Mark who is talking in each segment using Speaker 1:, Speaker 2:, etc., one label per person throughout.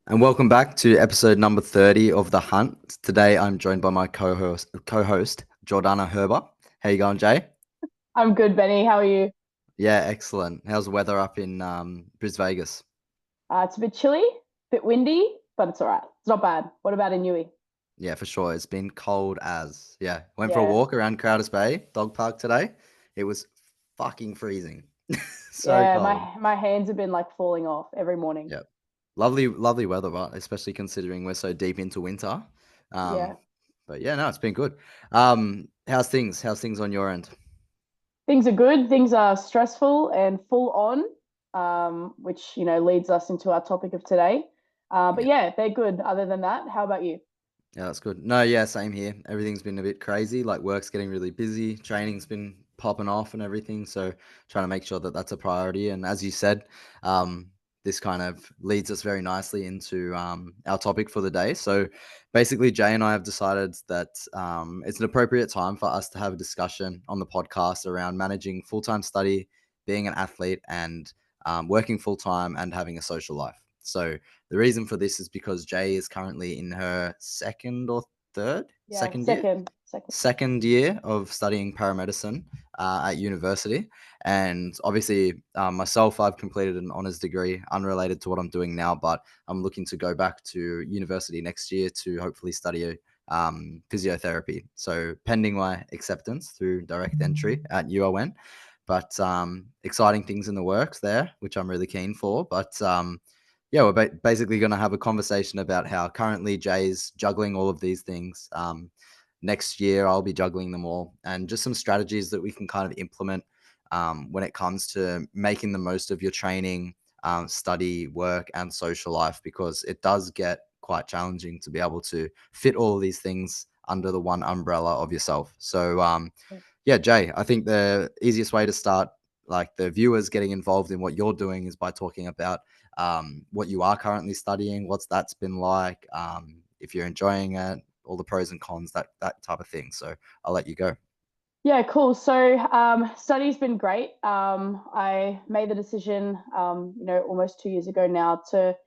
Speaker 1: And welcome back to episode number 30 of The Hunt. Today I'm joined by my co-host Jordana Herber. How you going, Jay?
Speaker 2: I'm good, Benny. How are you?
Speaker 1: Yeah, excellent. How's the weather up in Bris Vegas?
Speaker 2: It's a bit chilly, a bit windy, but it's all right. It's not bad. What about in Newey?
Speaker 1: Yeah, for sure. It's been cold as. Yeah, went for a
Speaker 2: Yeah,
Speaker 1: walk around Crowders Bay Dog Park today. It was fucking freezing. So
Speaker 2: yeah.
Speaker 1: cold.
Speaker 2: My hands have been like falling off every morning.
Speaker 1: Yeah. Lovely, lovely weather, but especially considering we're so deep into winter. Um,
Speaker 2: Yeah,
Speaker 1: but yeah, no, it's been good. How's things? How's things on your end?
Speaker 2: things are good. Things are stressful and full on, which leads us into our topic of today. But
Speaker 1: Yeah.
Speaker 2: yeah, they're good. Other than that, how about you?
Speaker 1: Yeah, that's good. No, yeah, same here. Everything's been a bit crazy. Like work's getting really busy, training's been popping off and everything. So trying to make sure that that's a priority. And as you said, um, this kind of leads us very nicely into our topic for the day. So basically, Jay and I have decided that it's an appropriate time for us to have a discussion on the podcast around managing full-time study, being an athlete, and working full-time and having a social life. So the reason for this is because Jay is currently in her second or third,
Speaker 2: Yeah,
Speaker 1: second year,
Speaker 2: second.
Speaker 1: second year of studying paramedicine at university. And obviously, myself, I've completed an honors degree unrelated to what I'm doing now, but I'm looking to go back to university next year to hopefully study physiotherapy. So, pending my acceptance through direct entry at UON. But exciting things in the works there, which I'm really keen for. But yeah, we're basically going to have a conversation about how currently Jay's juggling all of these things. Next year, I'll be juggling them all, and just some strategies that we can kind of implement when it comes to making the most of your training, study, work, and social life, because it does get quite challenging to be able to fit all of these things under the one umbrella of yourself. So, yeah, Jay, I think the easiest way to start, like the viewers getting involved in what you're doing, is by talking about what you are currently studying, what's that's been like, if you're enjoying it, all the pros and cons, that type of thing. So I'll let you go.
Speaker 2: Yeah, cool. So, study's been great. I made the decision, almost 2 years ago now to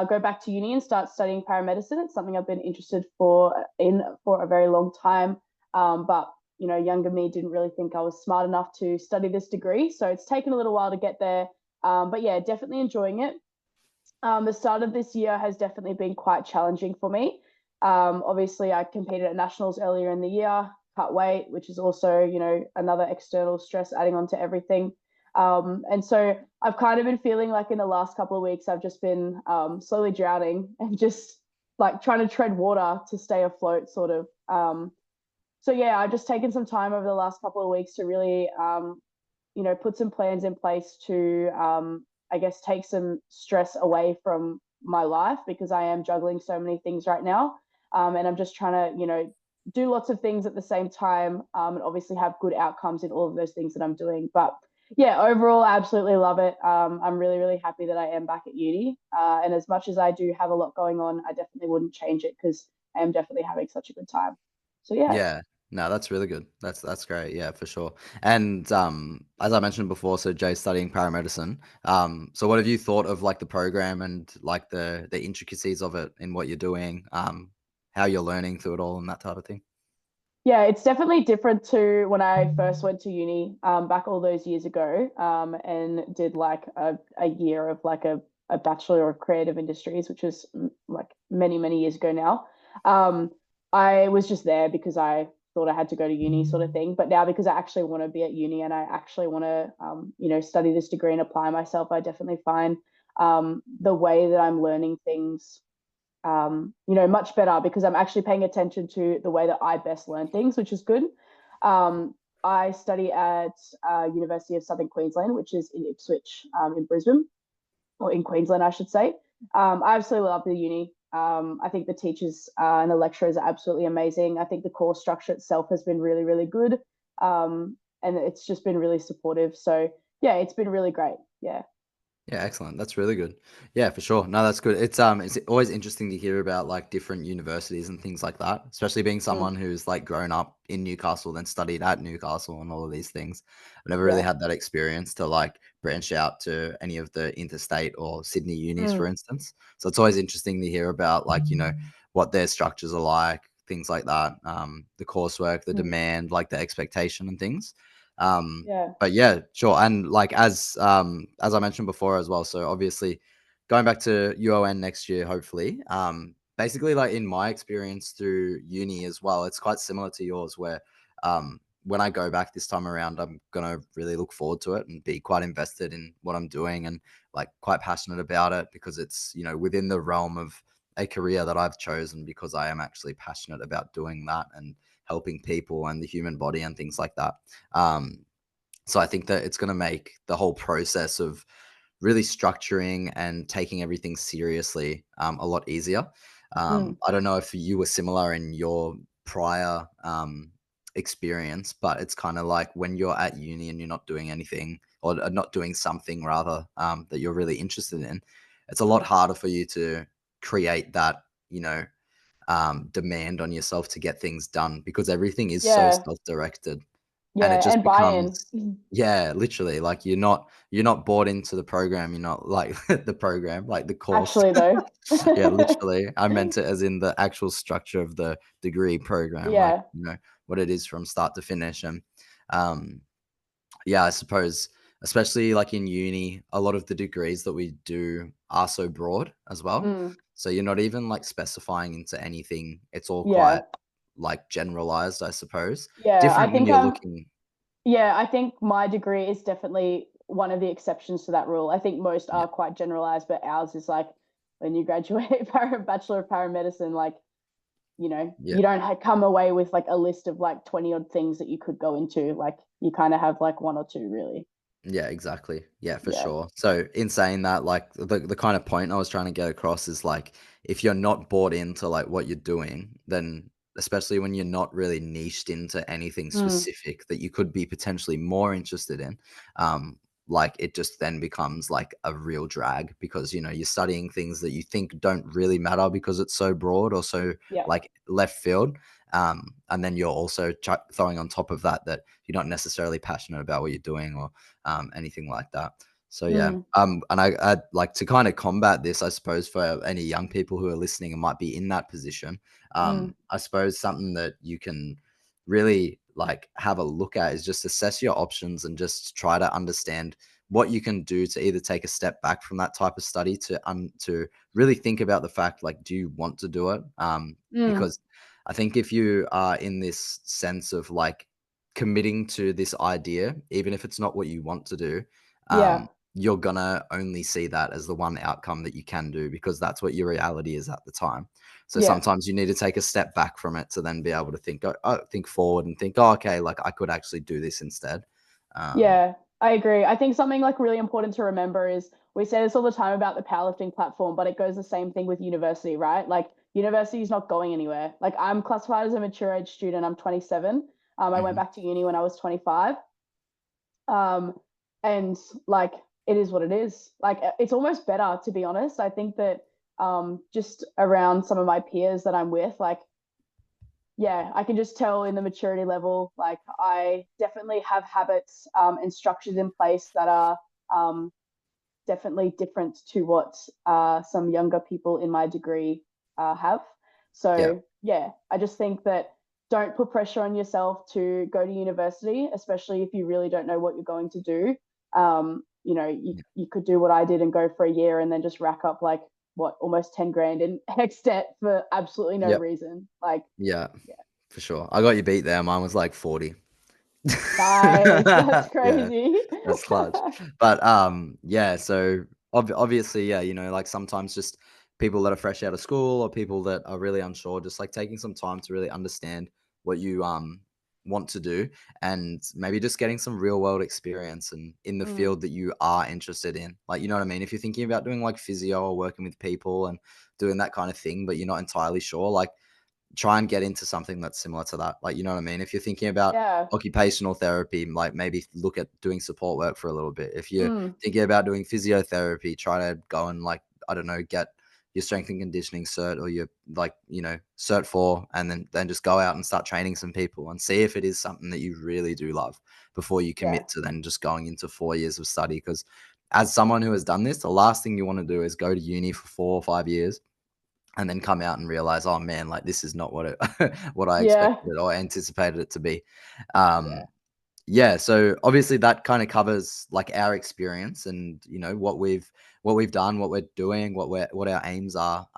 Speaker 2: go back to uni and start studying paramedicine. It's something I've been interested for a very long time. But younger me didn't really think I was smart enough to study this degree, so it's taken a little while to get there. But yeah, definitely enjoying it. The start of this year has definitely been quite challenging for me. Obviously, I competed at nationals earlier in the year, cut weight, which is also, another external stress adding on to everything. And so I've kind of been feeling like in the last couple of weeks, I've just been slowly drowning and just like trying to tread water to stay afloat, sort of. So yeah, I've just taken some time over the last couple of weeks to really put some plans in place to, I guess, take some stress away from my life because I am juggling so many things right now. And I'm just trying to, do lots of things at the same time, and obviously have good outcomes in all of those things that I'm doing. But yeah, overall, I absolutely love it. I'm really, really happy that I am back at uni. And as much as I do have a lot going on, I definitely wouldn't change it because I am definitely having such a good time. So yeah.
Speaker 1: Yeah. No, that's really good. That's great. Yeah, for sure. And as I mentioned before, so Jay's studying paramedicine. So what have you thought of like the program and like the intricacies of it in what you're doing? How you're learning through it all and that type of thing?
Speaker 2: Yeah, it's definitely different to when I first went to uni back all those years ago, and did like a year of like a Bachelor of Creative Industries, which was like many, many years ago now. Um, I was just there because I thought I had to go to uni sort of thing. But now because I actually want to be at uni and I actually want to, study this degree and apply myself, I definitely find the way that I'm learning things much better because I'm actually paying attention to the way that I best learn things, which is good. Um, I study at University of Southern Queensland, which is in Ipswich, in Brisbane, or in Queensland, I should say. I absolutely love the uni. I think the teachers and the lecturers are absolutely amazing. I think the course structure itself has been really, really good, and it's just been really supportive. So yeah, it's been really great. Yeah,
Speaker 1: Yeah, excellent. That's really good. Yeah, for sure. No, that's good. It's always interesting to hear about like different universities and things like that, especially being
Speaker 2: mm,
Speaker 1: someone who's like grown up in Newcastle, then studied at Newcastle and all of these things. I've never really
Speaker 2: yeah,
Speaker 1: had that experience to like branch out to any of the interstate or Sydney unis, for
Speaker 2: Mm,
Speaker 1: instance. So it's always interesting to hear about, like, what their structures are like, things like that, the coursework, the
Speaker 2: mm,
Speaker 1: demand, like the expectation and things. Um,
Speaker 2: yeah.
Speaker 1: but yeah, sure. And like as I mentioned before as well, so obviously going back to UON next year, hopefully. Basically, like in my experience through uni as well, it's quite similar to yours, where when I go back this time around, I'm gonna really look forward to it and be quite invested in what I'm doing and like quite passionate about it because it's, within the realm of a career that I've chosen because I am actually passionate about doing that and helping people and the human body and things like that. Um, so I think that it's going to make the whole process of really structuring and taking everything seriously a lot easier.
Speaker 2: Mm,
Speaker 1: I don't know if you were similar in your prior experience, but it's kind of like when you're at uni and you're not doing anything or not doing something rather that you're really interested in, it's a lot harder for you to create that, demand on yourself to get things done because everything is so
Speaker 2: yeah.
Speaker 1: self-directed and it
Speaker 2: Yeah.
Speaker 1: just
Speaker 2: And buy-in.
Speaker 1: becomes, yeah, literally, like you're not bought into the program, you're not like the program, like the course.
Speaker 2: Actually, though.
Speaker 1: Yeah, literally. I meant it as in the actual structure of the degree program, like,
Speaker 2: Yeah.
Speaker 1: what it is from start to finish. And um yeah, I suppose, especially like in uni, a lot of the degrees that we do are so broad as well.
Speaker 2: Mm,
Speaker 1: So you're not even like specifying into anything. It's all quite
Speaker 2: yeah.
Speaker 1: like generalized, I suppose.
Speaker 2: Yeah. I
Speaker 1: Different when
Speaker 2: think
Speaker 1: you're looking.
Speaker 2: yeah, I think my degree is definitely one of the exceptions to that rule. I think most
Speaker 1: Yeah,
Speaker 2: are quite generalized, but ours is like when you graduate Bachelor of Paramedicine, like,
Speaker 1: yeah.
Speaker 2: you don't come away with like a list of like 20 odd things that you could go into. Like you kind of have like one or two really.
Speaker 1: Yeah, exactly. Yeah, for
Speaker 2: Yeah.
Speaker 1: sure. So in saying that, like the kind of point I was trying to get across is like if you're not bought into like what you're doing, then especially when you're not really niched into anything
Speaker 2: Mm,
Speaker 1: specific that you could be potentially more interested in, um, like it just then becomes like a real drag because you're studying things that you think don't really matter because it's so broad or so
Speaker 2: yeah.
Speaker 1: like left field. And then you're also throwing on top of that that you're not necessarily passionate about what you're doing or anything like that. So yeah,
Speaker 2: Mm,
Speaker 1: and I'd like to kind of combat this, I suppose, for any young people who are listening and might be in that position.
Speaker 2: mm,
Speaker 1: I suppose something that you can really like have a look at is just assess your options and just try to understand what you can do to either take a step back from that type of study to really think about the fact like do you want to do it
Speaker 2: mm,
Speaker 1: because I think if you are in this sense of like committing to this idea, even if it's not what you want to do,
Speaker 2: yeah.
Speaker 1: you're gonna only see that as the one outcome that you can do because that's what your reality is at the time. So
Speaker 2: Yeah.
Speaker 1: sometimes you need to take a step back from it to then be able to think forward and think, oh, okay, like I could actually do this instead. Um,
Speaker 2: Yeah, I agree. I think something like really important to remember is we say this all the time about the powerlifting platform, but it goes the same thing with university, right? Like university is not going anywhere. Like I'm classified as a mature age student. I'm 27. I went
Speaker 1: mhm.
Speaker 2: back to uni when I was 25. Um, and like it is what it is. Like it's almost better to be honest. I think that just around some of my peers that I'm with, like yeah, I can just tell in the maturity level, like I definitely have habits and structures in place that are um, definitely different to what some younger people in my degree have.
Speaker 1: Yeah,
Speaker 2: So yeah, I just think that don't put pressure on yourself to go to university, especially if you really don't know what you're going to do.
Speaker 1: yeah,
Speaker 2: You could do what I did and go for a year and then just rack up like what almost 10 grand in hex debt for absolutely no
Speaker 1: yep,
Speaker 2: reason. Like,
Speaker 1: yeah,
Speaker 2: yeah.
Speaker 1: for sure. I got you beat there. Mine was like 40.
Speaker 2: Nice. That's
Speaker 1: Yeah,
Speaker 2: crazy.
Speaker 1: that's clutch. But yeah, so obviously, yeah, like sometimes just people that are fresh out of school or people that are really unsure, just like taking some time to really understand what you want to do and maybe just getting some real world experience and in the
Speaker 2: Mm,
Speaker 1: field that you are interested in. Like, you know what I mean? If you're thinking about doing like physio or working with people and doing that kind of thing, but you're not entirely sure, like try and get into something that's similar to that. Like, you know what I mean? If you're thinking about
Speaker 2: yeah.
Speaker 1: occupational therapy, like maybe look at doing support work for a little bit. If you're
Speaker 2: Mm,
Speaker 1: thinking about doing physiotherapy, try to go and like, I don't know, get your strength and conditioning cert or your like, cert 4, and then just go out and start training some people and see if it is something that you really do love before you
Speaker 2: Yeah.
Speaker 1: commit to then just going into 4 years of study. Because as someone who has done this, the last thing you want to do is go to uni for 4 or 5 years and then come out and realize, oh man, like this is not what what I
Speaker 2: Yeah.
Speaker 1: expected it or anticipated it to be.
Speaker 2: Yeah.
Speaker 1: Um, yeah, so obviously that kind of covers like our experience and what we've done, what we're doing, what our aims are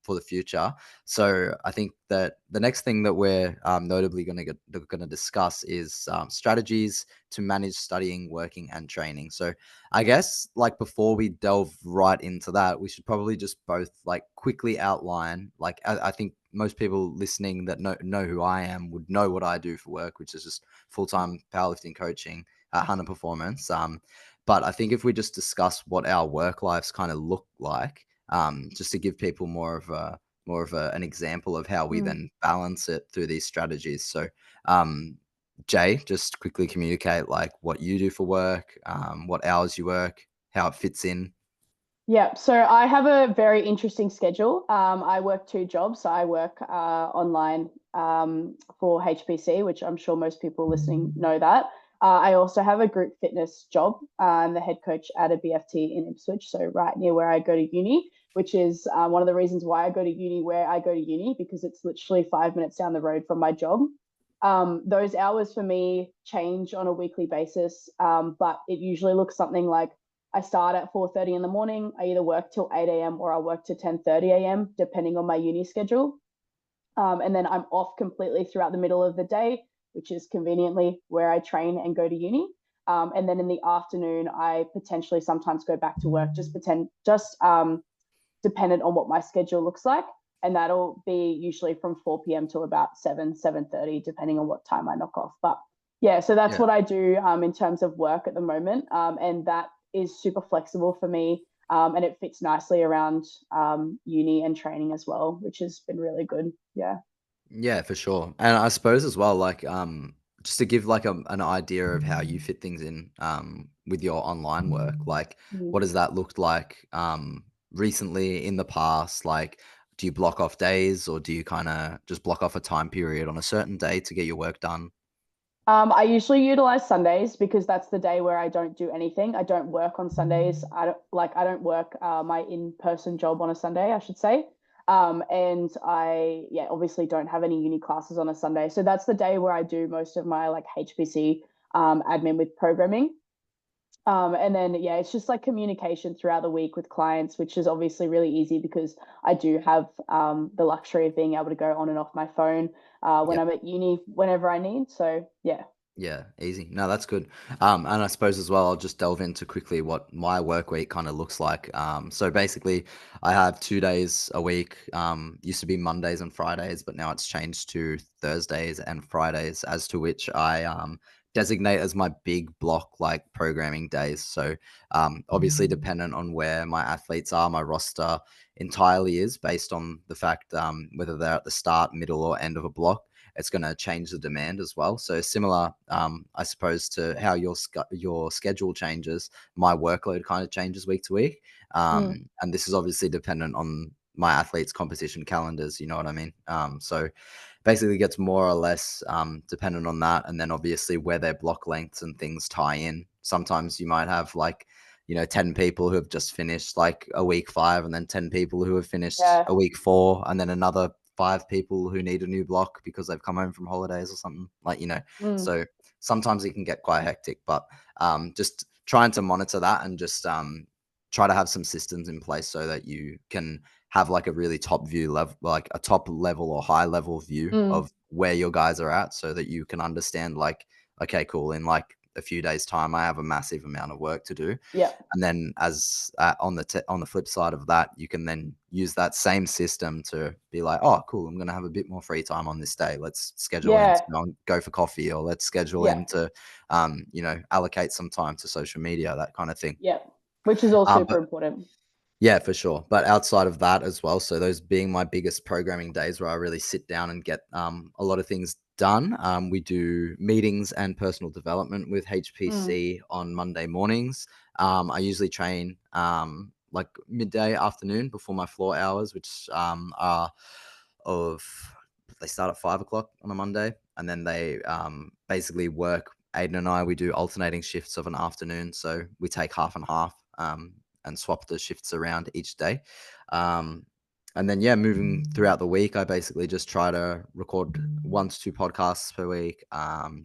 Speaker 1: for the future. So I think that the next thing that we're notably going to discuss is strategies to manage studying, working, and training. So I guess like before we delve right into that, we should probably just both like quickly outline. Like I think most people listening that know who I am would know what I do for work, which is just full-time powerlifting coaching at Hunter Performance. But I think if we just discuss what our work lives kind of look like, just to give people an example of how we
Speaker 2: Mm.
Speaker 1: then balance it through these strategies. So, um, Jay, just quickly communicate like what you do for work, what hours you work, how it fits in.
Speaker 2: Yeah, so I have a very interesting schedule. I work two jobs. So I work online for HPC, which I'm sure most people listening know that. I also have a group fitness job. I'm the head coach at a BFT in Ipswich, so right near where I go to uni, which is one of the reasons why I go to uni where I go to uni, because it's literally 5 minutes down the road from my job. Those hours for me change on a weekly basis, but it usually looks something like I start at 4:30 in the morning. I either work till 8 a.m. or I work to 10:30 a.m. depending on my uni schedule. And then I'm off completely throughout the middle of the day, which is conveniently where I train and go to uni. And then in the afternoon, I potentially sometimes go back to work, just dependent on what my schedule looks like. And that'll be usually from 4 p.m. till about 7:30, depending on what time I knock off. But yeah, so that's
Speaker 1: Yeah.
Speaker 2: what I do in terms of work at the moment. And that is super flexible for me. And it fits nicely around uni and training as well, which has been really good. Yeah.
Speaker 1: Yeah, for sure. And I suppose as well, like, just to give like an idea of how you fit things in with your online work, like
Speaker 2: Mm.
Speaker 1: what does that look like recently in the past? Like, do you block off days or do you kind of just block off a time period on a certain day to get your work done?
Speaker 2: I usually utilize Sundays because that's the day where I don't do anything. I don't work on Sundays. I don't work my in-person job on a Sunday, I should say. And I yeah, obviously don't have any uni classes on a Sunday. So that's the day where I do most of my like HPC admin with programming. And then yeah, it's just like communication throughout the week with clients, which is obviously really easy because I do have the luxury of being able to go on and off my phone when I'm at uni whenever I need. So yeah.
Speaker 1: Yeah, easy. No, that's good. And I suppose as well, I'll just delve into quickly what my work week kind of looks like. So basically, I have 2 days a week. Used to be Mondays and Fridays, but now it's changed to Thursdays and Fridays, as to which I designate as my big block like programming days. So obviously, dependent on where my athletes are, my roster entirely is based on the fact whether they're at the start, middle, or end of a block. It's going to change the demand as well. So similar, I suppose, to how your schedule changes, my workload kind of changes week to week,
Speaker 2: Mm,
Speaker 1: and this is obviously dependent on my athletes' competition calendars. You know what I mean? So basically gets more or less dependent on that, and then obviously where their block lengths and things tie in. Sometimes you might have like 10 people who have just finished like a week 5, and then 10 people who have finished
Speaker 2: yeah.
Speaker 1: a week 4, and then another 5 people who need a new block because they've come home from holidays or something,
Speaker 2: Mm,
Speaker 1: so sometimes it can get quite hectic, but just trying to monitor that and just try to have some systems in place so that you can have like a really top view level, like a top level or high level view
Speaker 2: mm,
Speaker 1: of where your guys are at, so that you can understand like, okay, cool, in like a few days time I have a massive amount of work to do.
Speaker 2: yeah.
Speaker 1: And then as on the flip side of that, you can then use that same system to be like, oh cool, I'm going to have a bit more free time on this day, let's schedule in to
Speaker 2: Yeah.
Speaker 1: go for coffee, or let's schedule
Speaker 2: Yeah.
Speaker 1: in to allocate some time to social media, that kind of thing.
Speaker 2: Yeah. Which is all super
Speaker 1: But
Speaker 2: important.
Speaker 1: yeah, for sure. But outside of that as well, so those being my biggest programming days where I really sit down and get a lot of things done. We do meetings and personal development with
Speaker 2: Mm,
Speaker 1: HPC on Monday mornings. I usually train. like midday afternoon before my floor hours, which are of they start at 5 o'clock on a Monday, and then they basically work. Aiden and I, we do alternating shifts of an afternoon, so we take half and half and swap the shifts around each day. Um, and then, yeah, moving throughout the week, I basically just try to record 1 to 2 podcasts per week,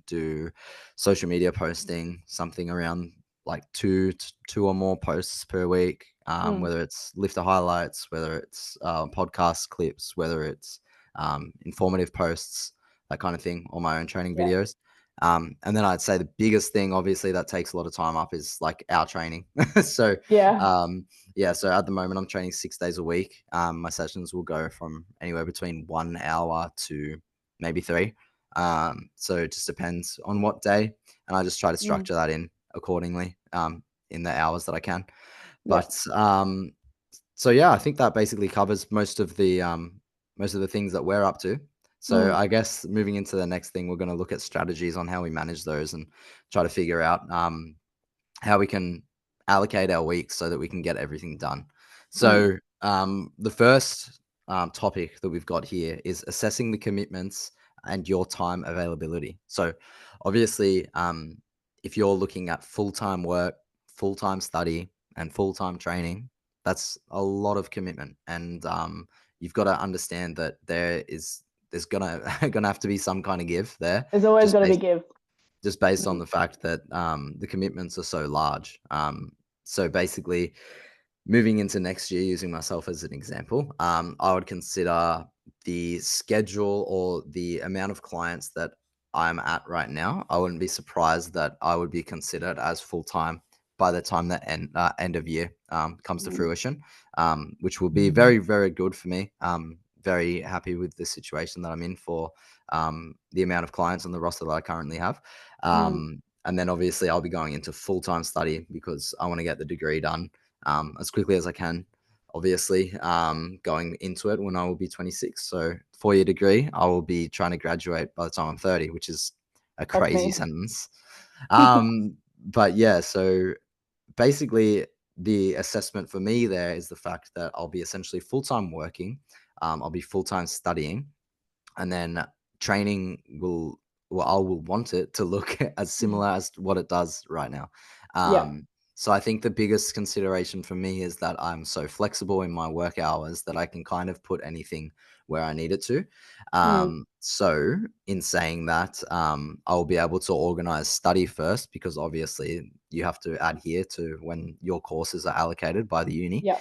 Speaker 1: do social media posting, something around like two or more posts per week,
Speaker 2: Mm.
Speaker 1: whether it's lifter highlights, whether it's podcast clips, whether it's informative posts, that kind of thing, or my own training
Speaker 2: Yeah.
Speaker 1: videos. And then I'd say the biggest thing, obviously, that takes a lot of time up is like our training. So,
Speaker 2: Yeah.
Speaker 1: yeah, so at the moment I'm training 6 days a week. My sessions will go from anywhere between 1 hour to maybe 3. So it just depends on what day, and I just try to
Speaker 2: Mm.
Speaker 1: structure that in accordingly in the hours that I can.
Speaker 2: Yeah.
Speaker 1: But so yeah, I think that basically covers most of the things that we're up to. So
Speaker 2: Mm.
Speaker 1: I guess moving into the next thing, we're going to look at strategies on how we manage those and try to figure out how we can allocate our weeks so that we can get everything done.
Speaker 2: Mm.
Speaker 1: So the first topic that we've got here is assessing the commitments and your time availability. So obviously, if you're looking at full-time work, full-time study, and full-time training, that's a lot of commitment, and you've got to understand that there's gonna gonna have to be some kind of give there,
Speaker 2: There's always
Speaker 1: just
Speaker 2: got to be
Speaker 1: based
Speaker 2: give.
Speaker 1: on
Speaker 2: Mm.
Speaker 1: the fact that the commitments are so large. So basically, moving into next year, using myself as an example, I would consider the schedule or the amount of clients that I'm at right now. I wouldn't be surprised that I would be considered as full time by the time that end of year comes to
Speaker 2: Mm.
Speaker 1: fruition, which will be very, very good for me. Very happy with the situation that I'm in for the amount of clients on the roster that I currently have.
Speaker 2: Mm.
Speaker 1: And then obviously I'll be going into full time study because I want to get the degree done as quickly as I can. Obviously, going into it when I will be 26. So 4-year degree, I will be trying to graduate by the time I'm 30, which is a
Speaker 2: That's
Speaker 1: crazy
Speaker 2: me.
Speaker 1: sentence. But yeah, so basically the assessment for me there is the fact that I'll be essentially full-time working. I'll be full-time studying, and then training I will want it to look as
Speaker 2: Mm.
Speaker 1: similar as what it does right now.
Speaker 2: Yeah.
Speaker 1: So I think the biggest consideration for me is that I'm so flexible in my work hours that I can kind of put anything where I need it to.
Speaker 2: Mm.
Speaker 1: So in saying that, I'll be able to organize study first because obviously you have to adhere to when your courses are allocated by the uni,
Speaker 2: Yeah.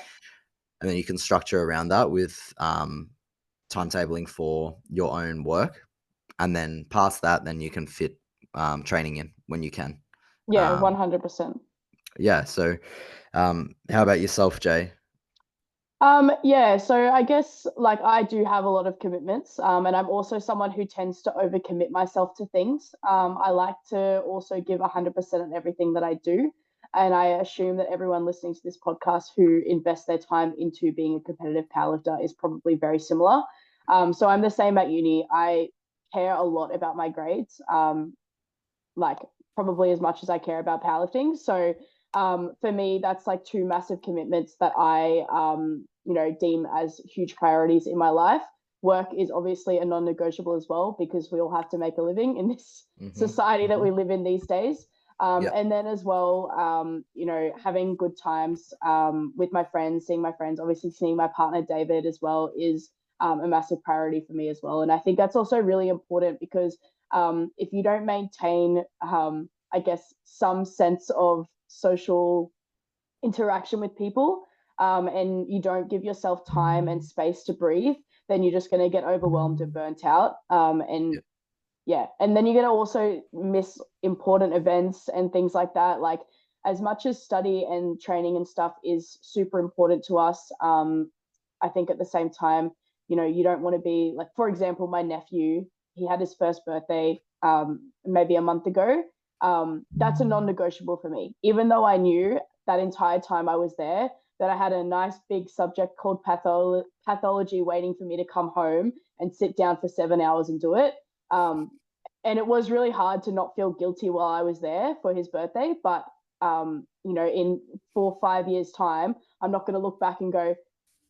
Speaker 1: and then you can structure around that with timetabling for your own work, and then past that, then you can fit training in when you can.
Speaker 2: Yeah.
Speaker 1: Um,
Speaker 2: 100%.
Speaker 1: yeah. So, how about yourself, Jay?
Speaker 2: Yeah, so I guess like I do have a lot of commitments, and I'm also someone who tends to overcommit myself to things. I like to also give 100% on everything that I do, and I assume that everyone listening to this podcast who invests their time into being a competitive powerlifter is probably very similar. So I'm the same at uni. I care a lot about my grades. Like probably as much as I care about powerlifting. So for me, that's like two massive commitments that I, deem as huge priorities in my life. Work is obviously a non-negotiable as well because we all have to make a living in this
Speaker 1: Mm-hmm.
Speaker 2: society that
Speaker 1: Mm-hmm.
Speaker 2: we live in these days.
Speaker 1: Yeah.
Speaker 2: And then as well, having good times with my friends, seeing my friends, obviously seeing my partner David as well is a massive priority for me as well. And I think that's also really important because if you don't maintain, I guess, some sense of social interaction with people, and you don't give yourself time and space to breathe, then you're just going to get overwhelmed and burnt out. And
Speaker 1: Yeah.
Speaker 2: yeah, and then you're going to also miss important events and things like that. Like, as much as study and training and stuff is super important to us, I think at the same time, you don't want to be like, for example, my nephew, he had his first birthday maybe a month ago. That's a non-negotiable for me, even though I knew that entire time I was there that I had a nice big subject called pathology waiting for me to come home and sit down for 7 hours and do it. Um, and it was really hard to not feel guilty while I was there for his birthday. But in 4 or 5 years' time, I'm not going to look back and go,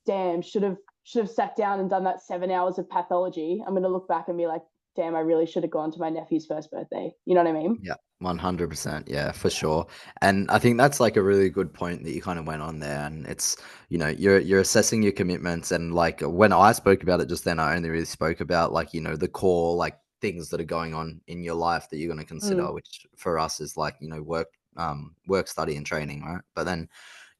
Speaker 2: damn, should have sat down and done that 7 hours of pathology. I'm going to look back and be like, damn, I really should have gone to my nephew's first birthday. You know what I mean?
Speaker 1: Yeah, 100%. Yeah, for sure. And I think that's like a really good point that you kind of went on there. And it's, you're assessing your commitments. And like when I spoke about it just then, I only really spoke about like, the core like things that are going on in your life that you're going to consider,
Speaker 2: Mm,
Speaker 1: which for us is like, work, study and training, right? But then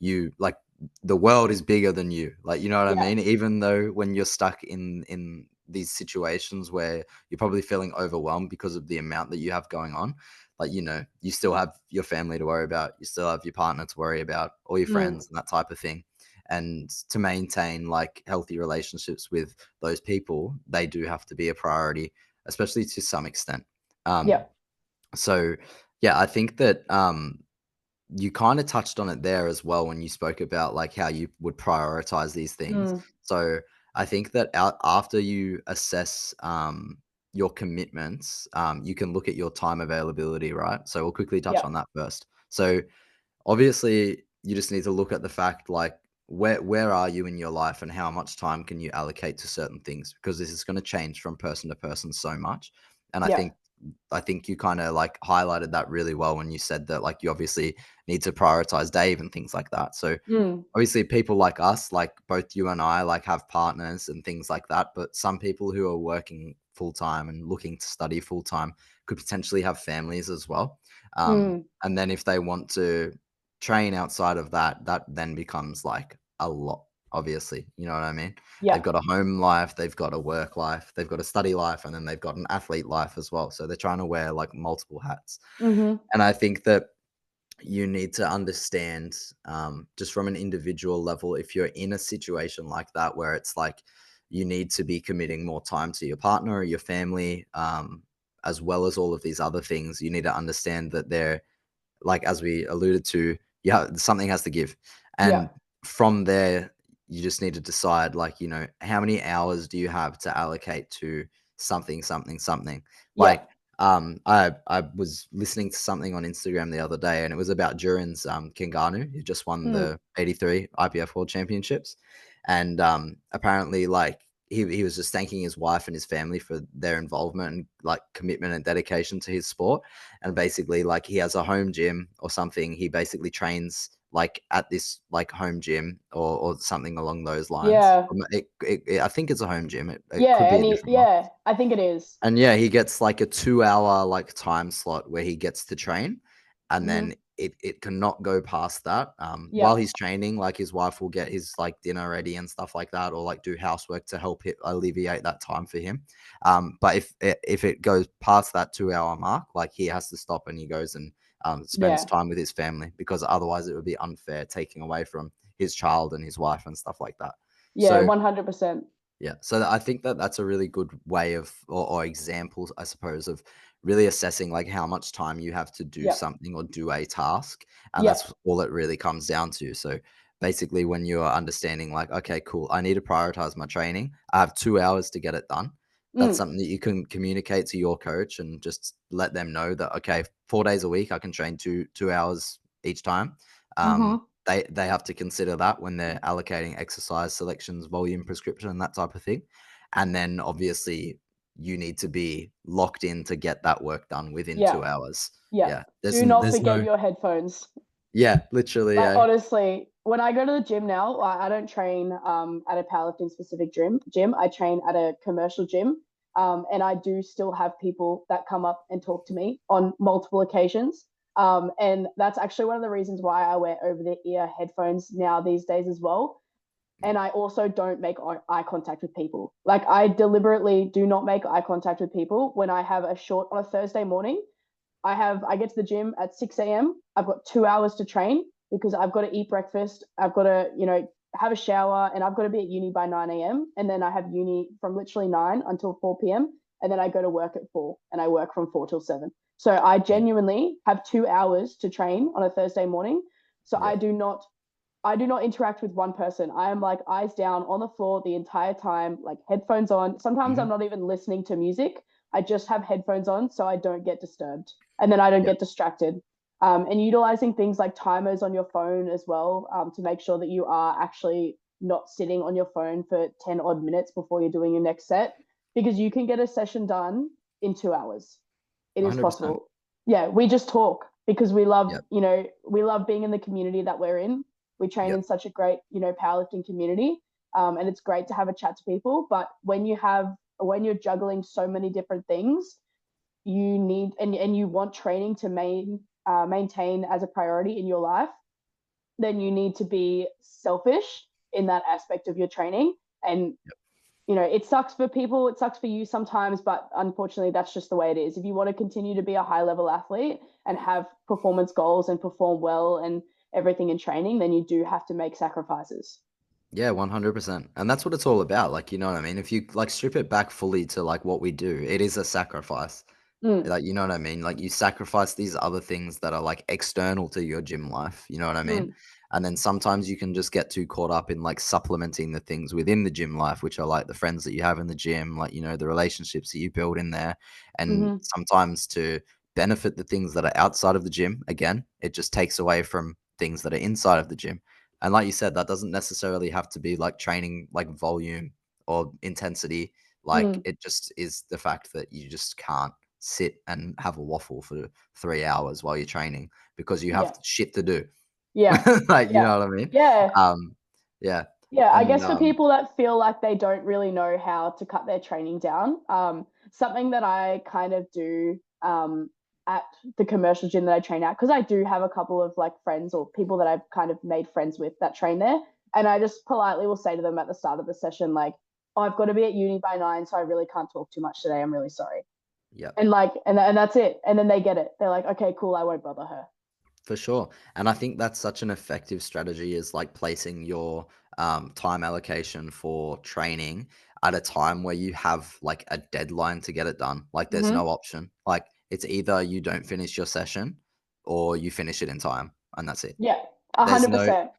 Speaker 1: you like the world is bigger than you. Like, you know what I
Speaker 2: yeah.
Speaker 1: mean? Even though when you're stuck in these situations where you're probably feeling overwhelmed because of the amount that you have going on, like, you still have your family to worry about, you still have your partner to worry about, all your
Speaker 2: Mm,
Speaker 1: friends and that type of thing. And to maintain like healthy relationships with those people, they do have to be a priority, especially to some extent.
Speaker 2: yeah.
Speaker 1: So yeah, I think that you kind of touched on it there as well when you spoke about like how you would prioritize these things.
Speaker 2: Mm,
Speaker 1: So I think that after you assess your commitments, you can look at your time availability, right? So we'll quickly touch
Speaker 2: yeah.
Speaker 1: on that first. So obviously, you just need to look at the fact like where are you in your life and how much time can you allocate to certain things, because this is going to change from person to person so much. And I
Speaker 2: Yeah.
Speaker 1: think you kind of like highlighted that really well when you said that like you obviously need to prioritize Dave and things like that. So
Speaker 2: Mm,
Speaker 1: obviously people like us, like both you and I, like have partners and things like that, but some people who are working full time and looking to study full time could potentially have families as well.
Speaker 2: mm,
Speaker 1: And then if they want to train outside of that, that then becomes like a lot, obviously. You know what I mean?
Speaker 2: yeah.
Speaker 1: They've got a home life, they've got a work life, they've got a study life, and then they've got an athlete life as well. So they're trying to wear like multiple hats.
Speaker 2: Mm-hmm.
Speaker 1: And I think that you need to understand, just from an individual level, if you're in a situation like that where it's like you need to be committing more time to your partner or your family, as well as all of these other things, you need to understand that they're like, as we alluded to, yeah, something has to give.
Speaker 2: Yeah.
Speaker 1: And from there, you just need to decide, like, how many hours do you have to allocate to something, something, something.
Speaker 2: Yeah.
Speaker 1: Like, I was listening to something on Instagram the other day, and it was about Duran's Kinganu, who just won
Speaker 2: Mm,
Speaker 1: the 83 IPF World Championships. And apparently, like, he was just thanking his wife and his family for their involvement and like commitment and dedication to his sport. And basically like he has a home gym or something, he basically trains like at this like home gym or something along those lines.
Speaker 2: yeah.
Speaker 1: I think it's a home gym, it could
Speaker 2: Yeah.
Speaker 1: be a different one.
Speaker 2: Yeah, I think it is.
Speaker 1: And yeah, he gets like a 2 hour like time slot where he gets to train, and
Speaker 2: Mm-hmm.
Speaker 1: then it cannot go past that.
Speaker 2: Yeah.
Speaker 1: While he's training, like his wife will get his like dinner ready and stuff like that, or like do housework to help it alleviate that time for him. But if it goes past that 2 hour mark, like he has to stop and he goes and spends
Speaker 2: Yeah.
Speaker 1: time with his family, because otherwise it would be unfair taking away from his child and his wife and stuff like that.
Speaker 2: Yeah.
Speaker 1: So
Speaker 2: 100%.
Speaker 1: yeah, so I think that that's a really good way of, or examples, I suppose, of really assessing like how much time you have to do
Speaker 2: Yeah.
Speaker 1: something or do a task, and
Speaker 2: Yeah.
Speaker 1: that's all it really comes down to. So basically, when you are understanding like, okay, cool, I need to prioritize my training. I have 2 hours to get it done. That's
Speaker 2: Mm,
Speaker 1: something that you can communicate to your coach and just let them know that, okay, 4 days a week I can train two hours each time. Um,
Speaker 2: mm-hmm.
Speaker 1: they have to consider that when they're allocating exercise selections, volume prescription, and that type of thing. And then obviously you need to be locked in to get that work done within
Speaker 2: Yeah.
Speaker 1: 2 hours.
Speaker 2: Yeah.
Speaker 1: Yeah.
Speaker 2: Do not
Speaker 1: There's
Speaker 2: forget
Speaker 1: no
Speaker 2: your headphones.
Speaker 1: yeah, literally,
Speaker 2: Like
Speaker 1: yeah.
Speaker 2: honestly, when I go to the gym now, I don't train at a powerlifting specific gym. I train at a commercial gym. And I do still have people that come up and talk to me on multiple occasions. And that's actually one of the reasons why I wear over the ear headphones now these days as well.
Speaker 1: Yeah.
Speaker 2: And I also don't make eye contact with people. Like I deliberately do not make eye contact with people when I have a short on a Thursday morning. I get to the gym at 6 a.m. I've got 2 hours to train because I've got to eat breakfast. I've got to, have a shower, and I've got to be at uni by 9 a.m. And then I have uni from literally 9 until 4 p.m. And then I go to work at 4 and I work from 4 till 7. So I
Speaker 1: Yeah.
Speaker 2: genuinely have 2 hours to train on a Thursday morning. So
Speaker 1: Yeah.
Speaker 2: I do not interact with one person. I am like eyes down on the floor the entire time, like headphones on. Sometimes
Speaker 1: Mhm.
Speaker 2: I'm not even listening to music. I just have headphones on so I don't get disturbed and then I don't
Speaker 1: Yeah.
Speaker 2: get distracted. and utilizing things like timers on your phone as well, to make sure that you are actually not sitting on your phone for 10 odd minutes before you're doing your next set, because you can get a session done in 2 hours. It is
Speaker 1: 100%.
Speaker 2: possible. Yeah, we just talk because we love,
Speaker 1: Yep.
Speaker 2: we love being in the community that we're in. We train in
Speaker 1: Yep.
Speaker 2: such a great, powerlifting community. And it's great to have a chat to people. But when you're juggling so many different things, you need, and you want training to maintain as a priority in your life, then you need to be selfish in that aspect of your training. And it sucks for people, it sucks for you sometimes, but unfortunately that's just the way it is. If you want to continue to be a high level athlete and have performance goals and perform well and everything in training, then you do have to make sacrifices.
Speaker 1: Yeah, 100%. And that's what it's all about. Like, you know what I mean? If you like strip it back fully to like what we do, it is a sacrifice.
Speaker 2: Mm,
Speaker 1: Like, you know what I mean? Like, you sacrifice these other things that are like external to your gym life. You know what I mean?
Speaker 2: mm,
Speaker 1: And then sometimes you can just get too caught up in like supplementing the things within the gym life, which are like the friends that you have in the gym, like, the relationships that you build in there. And
Speaker 2: mm-hmm,
Speaker 1: sometimes to benefit the things that are outside of the gym, again, it just takes away from things that are inside of the gym. And like you said, that doesn't necessarily have to be like training, like volume or intensity. Like,
Speaker 2: mm,
Speaker 1: it just is the fact that you just can't sit and have a waffle for 3 hours while you're training because you have
Speaker 2: yeah,
Speaker 1: shit to do.
Speaker 2: yeah,
Speaker 1: Like, you
Speaker 2: yeah,
Speaker 1: know what I mean?
Speaker 2: yeah.
Speaker 1: Um, yeah.
Speaker 2: Yeah, I
Speaker 1: And
Speaker 2: guess for people that feel like they don't really know how to cut their training down, something that I kind of do, at the commercial gym that I train at, because I do have a couple of like friends or people that I've kind of made friends with that train there. And I just politely will say to them at the start of the session, like, oh, I've got to be at uni by 9, so I really can't talk too much today. I'm really sorry.
Speaker 1: yeah.
Speaker 2: And like, and that's it. And then they get it. They're like, okay, cool, I won't bother her.
Speaker 1: For sure. And I think that's such an effective strategy is like placing your time allocation for training at a time where you have like a deadline to get it done. Like, there's
Speaker 2: Mm-hmm.
Speaker 1: no option. Like, it's either you don't finish your session or you finish it in time, and that's it.
Speaker 2: Yeah, a
Speaker 1: There's
Speaker 2: hundred
Speaker 1: no
Speaker 2: percent.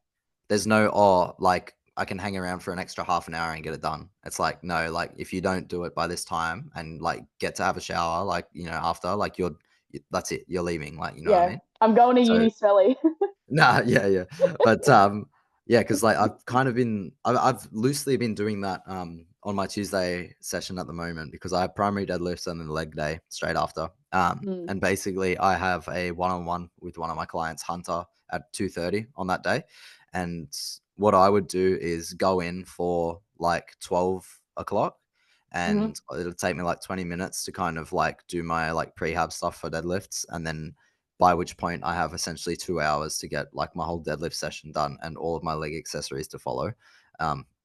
Speaker 1: there's no, "Oh, like, I can hang around for an extra half an hour and get it done." It's like, no, like, if you don't do it by this time and, like, get to have a shower, like, after, like, that's it, you're leaving, like, you know what I
Speaker 2: Yeah,
Speaker 1: mean?
Speaker 2: I'm going to
Speaker 1: So
Speaker 2: uni smelly.
Speaker 1: nah, yeah, yeah. But, yeah, because like, I've loosely been doing that, on my Tuesday session at the moment because I have primary deadlifts and then leg day straight after.
Speaker 2: Mm,
Speaker 1: And basically I have a one-on-one with one of my clients, Hunter, at 2:30 on that day. And what I would do is go in for like 12 o'clock,
Speaker 2: mm-hmm.
Speaker 1: and it'll take me like 20 minutes to kind of like do my like prehab stuff for deadlifts, and then by which point I have essentially 2 hours to get like my whole deadlift session done and all of my leg accessories to follow.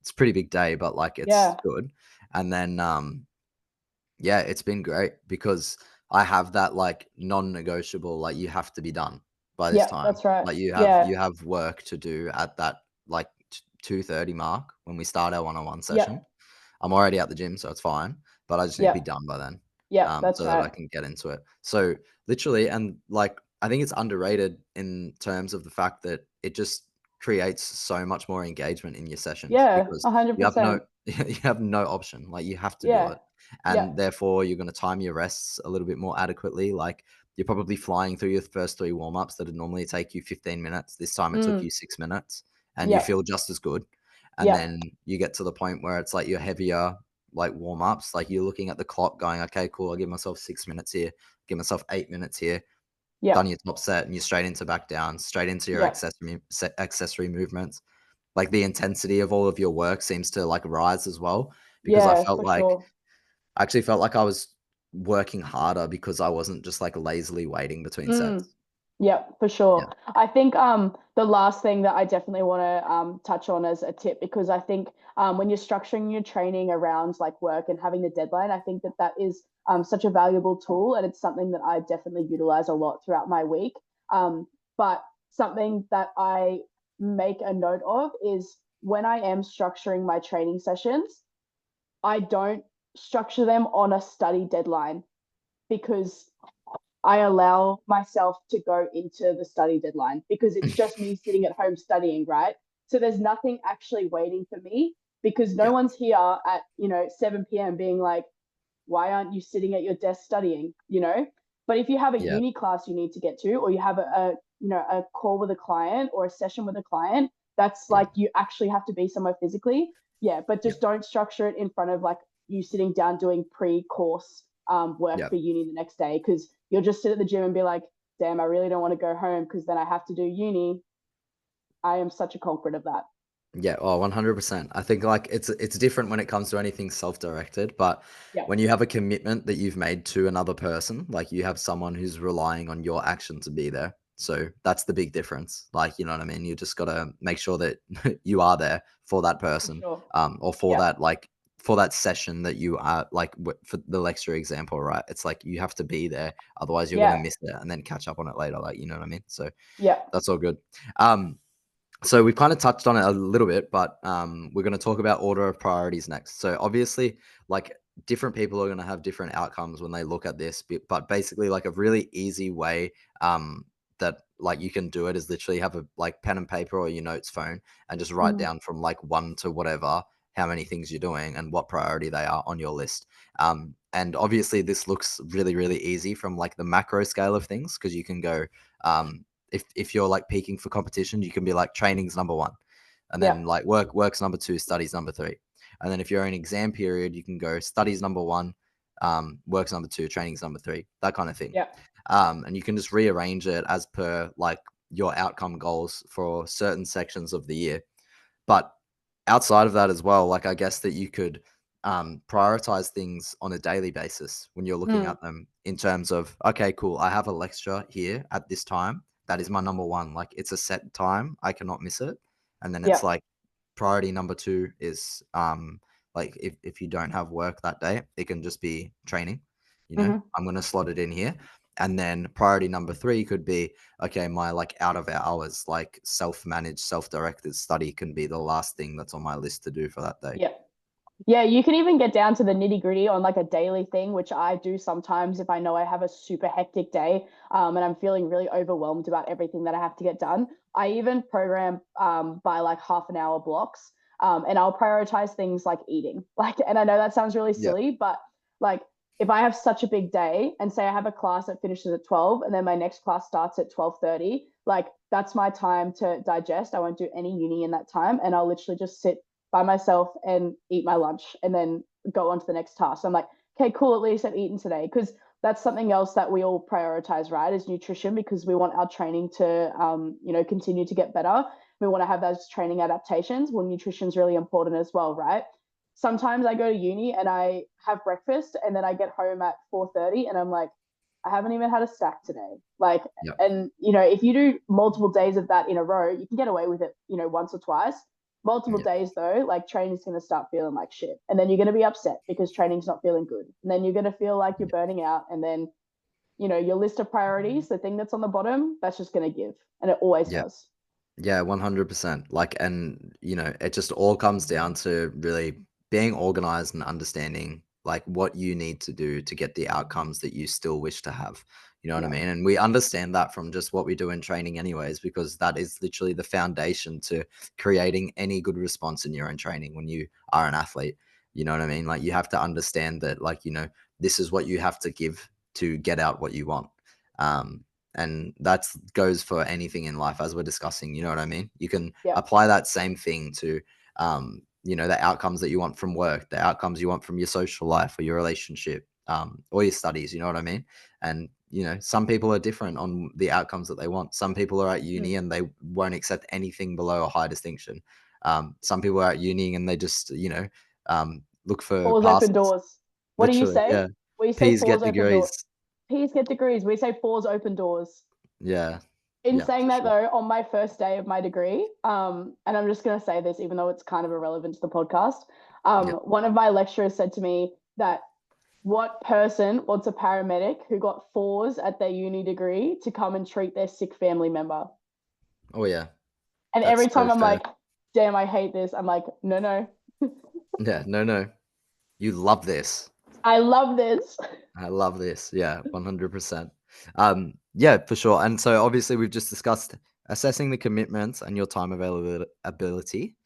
Speaker 1: It's a pretty big day, but like, it's
Speaker 2: Yeah.
Speaker 1: good. And then, yeah, it's been great because I have that like non-negotiable, like, you have to be done by this
Speaker 2: Yep,
Speaker 1: time.
Speaker 2: that's right.
Speaker 1: Like, you have
Speaker 2: Yeah.
Speaker 1: you have work to do at that like 2:30 mark when we start our one-on-one session.
Speaker 2: Yep.
Speaker 1: I'm already at the gym, so it's fine, but I just need to be
Speaker 2: Yep.
Speaker 1: done by then,
Speaker 2: Yep, that's
Speaker 1: so that I
Speaker 2: right.
Speaker 1: can get into it. So literally, and like, I think it's underrated in terms of the fact that it just creates so much more engagement in your sessions
Speaker 2: Yeah,
Speaker 1: because you have no
Speaker 2: 100%.
Speaker 1: you have no option. Like, you have to do
Speaker 2: Yeah.
Speaker 1: it, and
Speaker 2: Yep.
Speaker 1: therefore you're going to time your rests a little bit more adequately. Like, you're probably flying through your first three warm-ups that would normally take you 15 minutes. This time it took
Speaker 2: Mm.
Speaker 1: you 6 minutes, and you
Speaker 2: Yep.
Speaker 1: feel just as good. And
Speaker 2: Yep.
Speaker 1: then you get to the point where it's like your heavier like warm-ups, like, you're looking at the clock going, okay, cool, I'll give myself 6 minutes here, give myself 8 minutes here, done
Speaker 2: Yep.
Speaker 1: your top set, and you're straight into back down, straight into your
Speaker 2: Yep.
Speaker 1: accessory movements. Like, the intensity of all of your work seems to like rise as well, because
Speaker 2: Yeah, for sure.
Speaker 1: I actually felt like I was working harder because I wasn't just like lazily waiting between
Speaker 2: Mm.
Speaker 1: sets.
Speaker 2: Yep, for
Speaker 1: Yeah.
Speaker 2: sure. I think the last thing that I definitely want to touch on as a tip, because I think when you're structuring your training around like work and having the deadline, I think that that is such a valuable tool, and it's something that I definitely utilize a lot throughout my week. But something that I make a note of is when I am structuring my training sessions, I don't structure them on a study deadline, because I allow myself to go into the study deadline because it's just me sitting at home studying, right? So there's nothing actually waiting for me, because no
Speaker 1: Yeah.
Speaker 2: one's here at, 7 p.m. being like, why aren't you sitting at your desk studying? But if you have a
Speaker 1: Yeah.
Speaker 2: uni class you need to get to, or you have a call with a client or a session with a client, that's
Speaker 1: Yeah.
Speaker 2: like you actually have to be somewhere physically. Yeah, but
Speaker 1: Yeah.
Speaker 2: just don't structure it in front of like you sitting down doing pre-course work
Speaker 1: Yeah.
Speaker 2: for uni the next day, because you'll just sit at the gym and be like, damn, I really don't want to go home because then I have to do uni. I am such a culprit of that.
Speaker 1: Yeah, oh, 100%. I think like it's different when it comes to anything self-directed, but
Speaker 2: Yeah,
Speaker 1: when you have a commitment that you've made to another person, like you have someone who's relying on your action to be there. So that's the big difference. Like, you know what I mean? You just gotta make sure that you are there for that
Speaker 2: for
Speaker 1: person,
Speaker 2: sure.
Speaker 1: or for
Speaker 2: Yeah,
Speaker 1: that like for that session that you are like for the lecture example, right? It's like you have to be there, otherwise you're gonna
Speaker 2: yeah,
Speaker 1: miss it and then catch up on it later. Like, you know what I mean? So
Speaker 2: yeah.
Speaker 1: that's all good. Um, so we've kind of touched on it a little bit, but we're going to talk about order of priorities next. So obviously, like different people are going to have different outcomes when they look at this, but basically, like a really easy way that like you can do it is literally have a like pen and paper or your notes phone and just write
Speaker 2: Mhm.
Speaker 1: down from like one to whatever how many things you're doing and what priority they are on your list. And obviously, this looks really really easy from like the macro scale of things because you can go. If you're like peaking for competition, you can be like training's number one, and
Speaker 2: Yeah,
Speaker 1: then like work's number two, studies number three, and then if you're in exam period, you can go studies number one, work's number two, training's number three, that kind of thing.
Speaker 2: yeah,
Speaker 1: And you can just rearrange it as per like your outcome goals for certain sections of the year. But outside of that as well, like I guess that you could prioritize things on a daily basis when you're looking
Speaker 2: mm,
Speaker 1: at them in terms of, okay, cool, I have a lecture here at this time. That is my number one. Like it's a set time. I cannot miss it. And then it's
Speaker 2: yeah,
Speaker 1: like priority number two is like if you don't have work that day, it can just be training. You know,
Speaker 2: hmm,
Speaker 1: I'm gonna slot it in here. And then priority number three could be, okay, my like out of hours, like self-managed, self-directed study can be the last thing that's on my list to do for that day.
Speaker 2: yeah. Yeah, you can even get down to the nitty gritty on like a daily thing, which I do sometimes if I know I have a super hectic day, and I'm feeling really overwhelmed about everything that I have to get done. I even program by like half an hour blocks, and I'll prioritize things like eating. Like, and I know that sounds really
Speaker 1: Yeah.
Speaker 2: silly, but like if I have such a big day and say I have a class that finishes at 12 and then my next class starts at 12:30, like that's my time to digest. I won't do any uni in that time, and I'll literally just sit by myself and eat my lunch and then go on to the next task. So I'm like, okay, cool, at least I've eaten today. Because that's something else that we all prioritize, right? Is nutrition, because we want our training to continue to get better. We want to have those training adaptations. Well, nutrition is really important as well, right? Sometimes I go to uni and I have breakfast and then I get home at 4:30 and I'm like, I haven't even had a snack today. Like,
Speaker 1: Yeah.
Speaker 2: and if you do multiple days of that in a row, you can get away with it, once or twice. Multiple
Speaker 1: Yeah.
Speaker 2: days though, like training's going to start feeling like shit. And then you're going to be upset because training's not feeling good. And then you're going to feel like you're burning out. And then, your list of priorities, the thing that's on the bottom, that's just going to give. And it always
Speaker 1: Yeah.
Speaker 2: does.
Speaker 1: Yeah, 100%. Like, and it just all comes down to really being organized and understanding like what you need to do to get the outcomes that you still wish to have. You know what I
Speaker 2: Yeah.
Speaker 1: mean? And we understand that from just what we do in training, anyways, because that is literally the foundation to creating any good response in your own training when you are an athlete. You know what I mean? Like, you have to understand that, like, this is what you have to give to get out what you want. Um, and that goes for anything in life, as we're discussing. You know what I mean? You can
Speaker 2: Yeah.
Speaker 1: apply that same thing to the outcomes that you want from work, the outcomes you want from your social life or your relationship, or your studies. You know what I mean? And some people are different on the outcomes that they want. Some people are at
Speaker 2: Mm.
Speaker 1: uni and they won't accept anything below a high distinction. Some people are at uni and they just look for
Speaker 2: Fours open
Speaker 1: passes.
Speaker 2: doors. What do you
Speaker 1: Literally,
Speaker 2: say?
Speaker 1: yeah.
Speaker 2: We say
Speaker 1: P's
Speaker 2: fours
Speaker 1: get
Speaker 2: open door.
Speaker 1: degrees.
Speaker 2: P's get degrees. We say fours open doors.
Speaker 1: Yeah,
Speaker 2: In
Speaker 1: yeah,
Speaker 2: saying
Speaker 1: for
Speaker 2: that
Speaker 1: sure.
Speaker 2: though, on my first day of my degree, and I'm just going to say this, even though it's kind of irrelevant to the podcast,
Speaker 1: Yeah.
Speaker 2: one of my lecturers said to me that what person wants a paramedic who got fours at their uni degree to come and treat their sick family member?
Speaker 1: Oh yeah,
Speaker 2: And
Speaker 1: that's
Speaker 2: every
Speaker 1: so
Speaker 2: time I'm
Speaker 1: fair.
Speaker 2: like, damn, I hate this. I'm like, no, no,
Speaker 1: Yeah, no, no. You love this.
Speaker 2: I love this.
Speaker 1: I love this. Yeah, 100%. Yeah, for sure. And so obviously we've just discussed assessing the commitments and your time availability,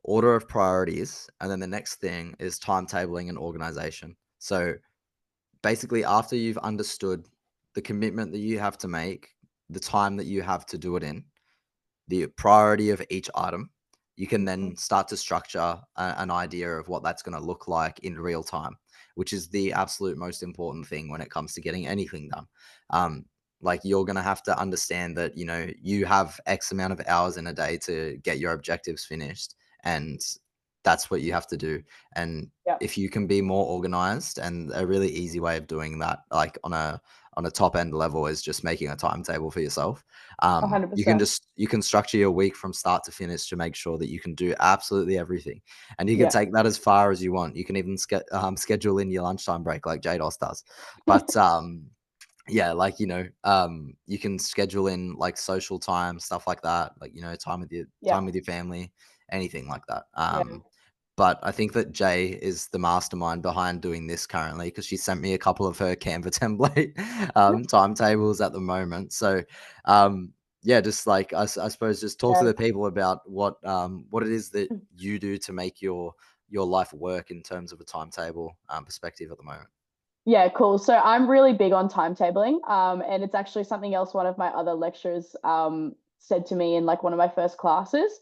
Speaker 1: order of priorities, and then the next thing is timetabling and organization. So basically after you've understood the commitment that you have to make, the time that you have to do it in, the priority of each item, you can
Speaker 2: Mm.
Speaker 1: then start to structure an idea of what that's going to look like in real time, which is the absolute most important thing when it comes to getting anything done. Um, like you're going to have to understand that, you have X amount of hours in a day to get your objectives finished. And that's what you have to do. And
Speaker 2: Yeah,
Speaker 1: if you can be more organized, and a really easy way of doing that, like on a top end level, is just making a timetable for yourself. You can
Speaker 2: 100%.
Speaker 1: just you can structure your week from start to finish to make sure that you can do absolutely everything, and you can
Speaker 2: Yeah.
Speaker 1: take that as far as you want. You can even schedule in your lunchtime break like JDOS does, but yeah, like you can schedule in like social time, stuff like that, like
Speaker 2: Yeah.
Speaker 1: time with your family, anything like that.
Speaker 2: Yeah.
Speaker 1: But I think that Jay is the mastermind behind doing this currently, because she sent me a couple of her Canva template timetables at the moment. So, yeah, just like I suppose, just talk to
Speaker 2: Yeah.
Speaker 1: the people about what it is that you do to make your life work in terms of a timetable perspective at the moment.
Speaker 2: Yeah, cool. So I'm really big on timetabling. And it's actually something else one of my other lecturers said to me in like one of my first classes.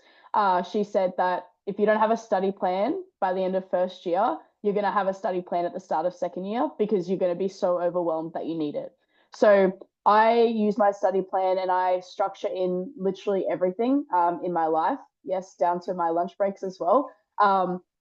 Speaker 2: She said that if you don't have a study plan by the end of first year, you're going to have a study plan at the start of second year because you're going to be so overwhelmed that you need it. So I use my study plan and I structure in literally everything in my life. Yes, down to my lunch breaks as well.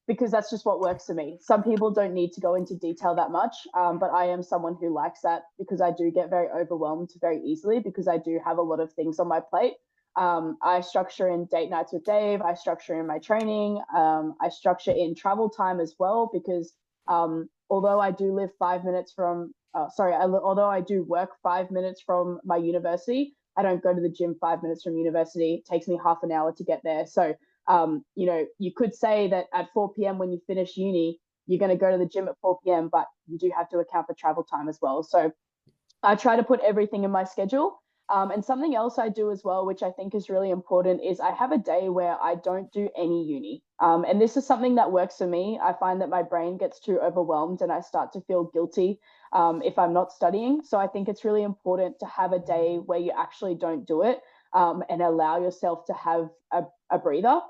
Speaker 2: Because that's just what works for me. Some people don't need to go into detail that much, but I am someone who likes that because I do get very overwhelmed very easily because I do have a lot of things on my plate. I structure in date nights with Dave. I structure in my training. I structure in travel time as well because although I do live 5 minutes from, although I do work 5 minutes from my university, I don't go to the gym 5 minutes from university. It takes me half an hour to get there. So you could say that at 4 p.m. when you finish uni, you're going to go to the gym at 4 p.m., but you do have to account for travel time as well. So I try to put everything in my schedule. And something else I do as well, which I think is really important, is I have a day where I don't do any uni. And this is something that works for me. I find that my brain gets too overwhelmed and I start to feel guilty if I'm not studying. So I think it's really important to have a day where you actually don't do it and allow yourself to have a breather.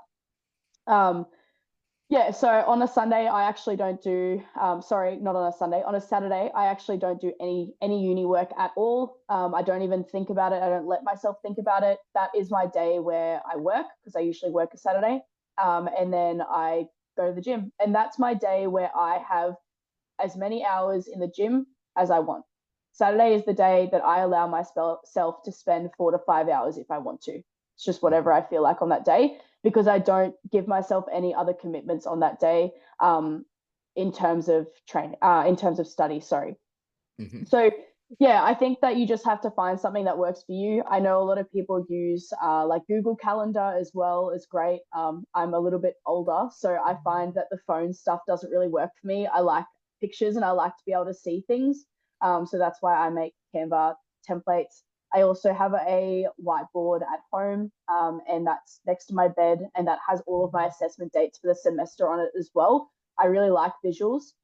Speaker 2: Um, yeah, so on a Sunday, I actually don't do. Sorry, not on a Sunday. On a Saturday, I actually don't do any uni work at all. I don't even think about it. I don't let myself think about it. That is my day where I work because I usually work a Saturday, and then I go to the gym, and that's my day where I have as many hours in the gym as I want. Saturday is the day that I allow myself to spend 4 to 5 hours if I want to. It's just whatever I feel like on that day because I don't give myself any other commitments on that day in terms of in terms of study. Sorry.
Speaker 1: Hmm.
Speaker 2: So yeah, I think that you just have to find something that works for you. I know a lot of people use like Google Calendar as well as great. I'm a little bit older, so I find that the phone stuff doesn't really work for me. I like pictures and I like to be able to see things. So that's why I make Canva templates. I also have a whiteboard at home, and that's next to my bed, and that has all of my assessment dates for the semester on it as well. I really like visuals.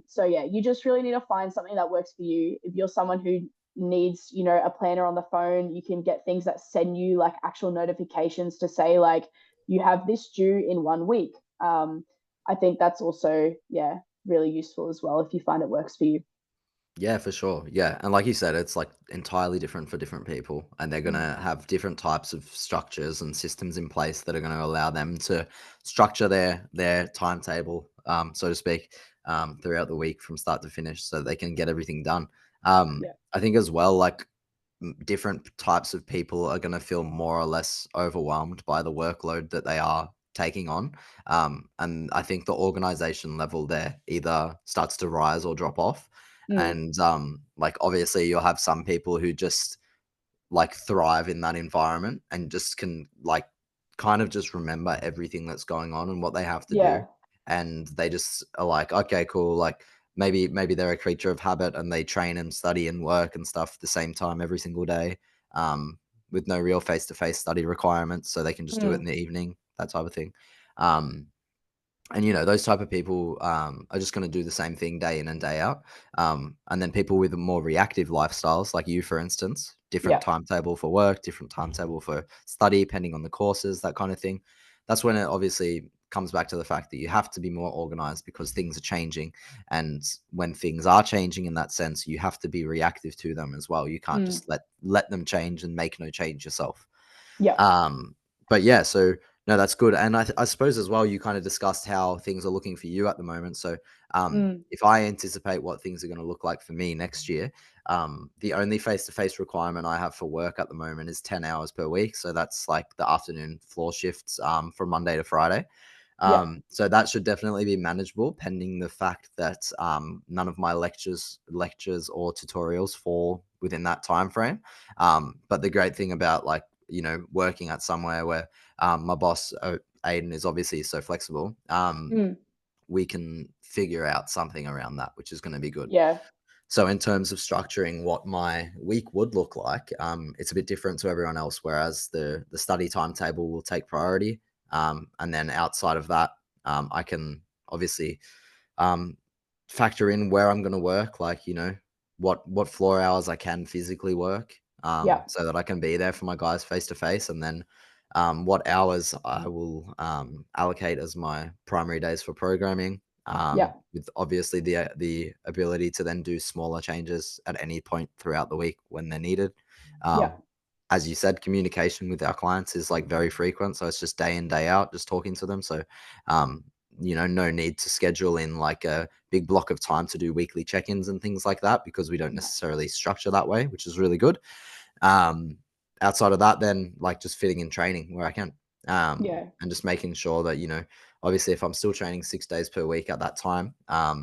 Speaker 2: So yeah, you just really need to find something that works for you. If you're someone who needs, a planner on the phone, you can get things that send you like actual notifications to say like you have this due in 1 week. I think that's also, yeah, really useful as well if you find it works for you.
Speaker 1: Yeah, for sure. Yeah. And like you said, it's like entirely different for different people. And they're going
Speaker 2: Mm.
Speaker 1: to have different types of structures and systems in place that are going to allow them to structure their timetable, so to speak, throughout the week from start to finish so they can get everything done.
Speaker 2: Yeah.
Speaker 1: I think as well, like different types of people are going to feel more or less overwhelmed by the workload that they are taking on. And I think the organization level there either starts to rise or drop off.
Speaker 2: Mm.
Speaker 1: And like obviously you'll have some people who just like thrive in that environment and just can like kind of just remember everything that's going on and what they have to do,
Speaker 2: Yeah.
Speaker 1: and they just are like, okay, cool, like maybe they're a creature of habit and they train and study and work and stuff at the same time every single day, with no real face-to-face study requirements, so they can just do it
Speaker 2: Mm.
Speaker 1: in the evening, that type of thing. um And those type of people are just going to do the same thing day in and day out. And then people with more reactive lifestyles, like you for instance, different
Speaker 2: Yeah.
Speaker 1: timetable for work, different timetable for study, depending on the courses, that kind of thing. That's when it obviously comes back to the fact that you have to be more organized because things are changing. And when things are changing in that sense, you have to be reactive to them as well. You can't
Speaker 2: Mm.
Speaker 1: just let them change and make no change yourself.
Speaker 2: Yeah.
Speaker 1: um, but yeah, so no, that's good. And I suppose as well, you kind of discussed how things are looking for you at the moment. So
Speaker 2: Mm.
Speaker 1: if I anticipate what things are going to look like for me next year, the only face-to-face requirement I have for work at the moment is 10 hours per week. So that's like the afternoon floor shifts from Monday to Friday.
Speaker 2: Yeah.
Speaker 1: So that should definitely be manageable, pending the fact that none of my lectures or tutorials fall within that time frame. But the great thing about working at somewhere where my boss Aiden is obviously so flexible,
Speaker 2: Mm.
Speaker 1: we can figure out something around that, which is going to be good.
Speaker 2: Yeah.
Speaker 1: So in terms of structuring what my week would look like, it's a bit different to everyone else. Whereas the study timetable will take priority, and then outside of that, I can obviously um, factor in where I'm going to work, like what floor hours I can physically work,
Speaker 2: Yeah.
Speaker 1: so that I can be there for my guys face to face, and then what hours I will allocate as my primary days for programming.
Speaker 2: Yeah.
Speaker 1: With obviously the ability to then do smaller changes at any point throughout the week when they're needed.
Speaker 2: Yeah.
Speaker 1: Um, as you said, communication with our clients is like very frequent, so it's just day in day out, just talking to them. So, um, no need to schedule in like a big block of time to do weekly check-ins and things like that because we don't necessarily structure that way, which is really good. Um, Outside of that, then like just fitting in training where I can,
Speaker 2: Yeah.
Speaker 1: and just making sure that obviously if I'm still training 6 days per week at that time, I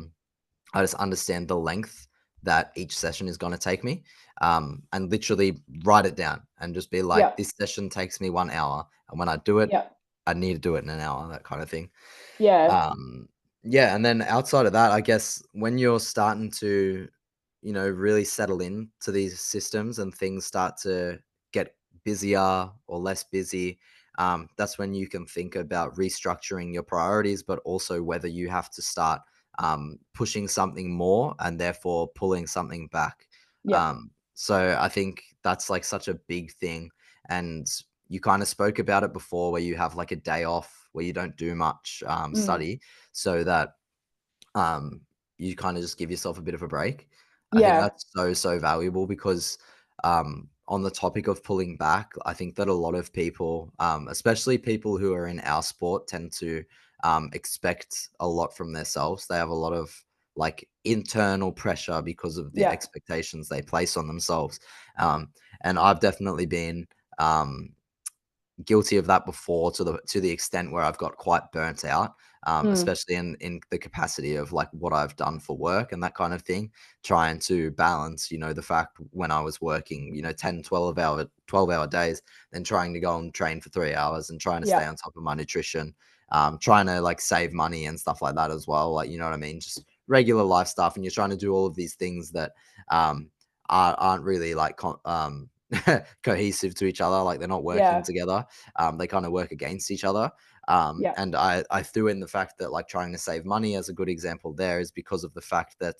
Speaker 1: just understand the length that each session is going to take me, and literally write it down and just be like,
Speaker 2: Yeah.
Speaker 1: this session takes me 1 hour. And when I do it,
Speaker 2: Yeah.
Speaker 1: I need to do it in an hour, that kind of thing.
Speaker 2: Yeah.
Speaker 1: Um, yeah. And then outside of that, I guess when you're starting to, really settle in to these systems and things start to get busier or less busy, that's when you can think about restructuring your priorities, but also whether you have to start pushing something more and therefore pulling something back.
Speaker 2: Yeah.
Speaker 1: So I think that's like such a big thing. And you kind of spoke about it before where you have like a day off where you don't do much
Speaker 2: Mm.
Speaker 1: study so that um, you kind of just give yourself a bit of a break. I think
Speaker 2: Yeah.
Speaker 1: that's so, so valuable because on the topic of pulling back, I think that a lot of people, especially people who are in our sport, tend to expect a lot from themselves. They have a lot of like internal pressure because of the
Speaker 2: Yeah.
Speaker 1: expectations they place on themselves. Um, and I've definitely been um, guilty of that before to the extent where I've got quite burnt out,
Speaker 2: Mm.
Speaker 1: especially in the capacity of like what I've done for work and that kind of thing, trying to balance, the fact when I was working, 10, 12 hour days, then trying to go and train for 3 hours and trying to
Speaker 2: Yeah.
Speaker 1: stay on top of my nutrition, trying to like save money and stuff like that as well. Like, you know what I mean? Just regular life stuff. And you're trying to do all of these things that um, aren't really like cohesive to each other, like they're not working
Speaker 2: Yeah.
Speaker 1: together. They kind of work against each other.
Speaker 2: Yeah.
Speaker 1: And I threw in the fact that like trying to save money as a good example there is because of the fact that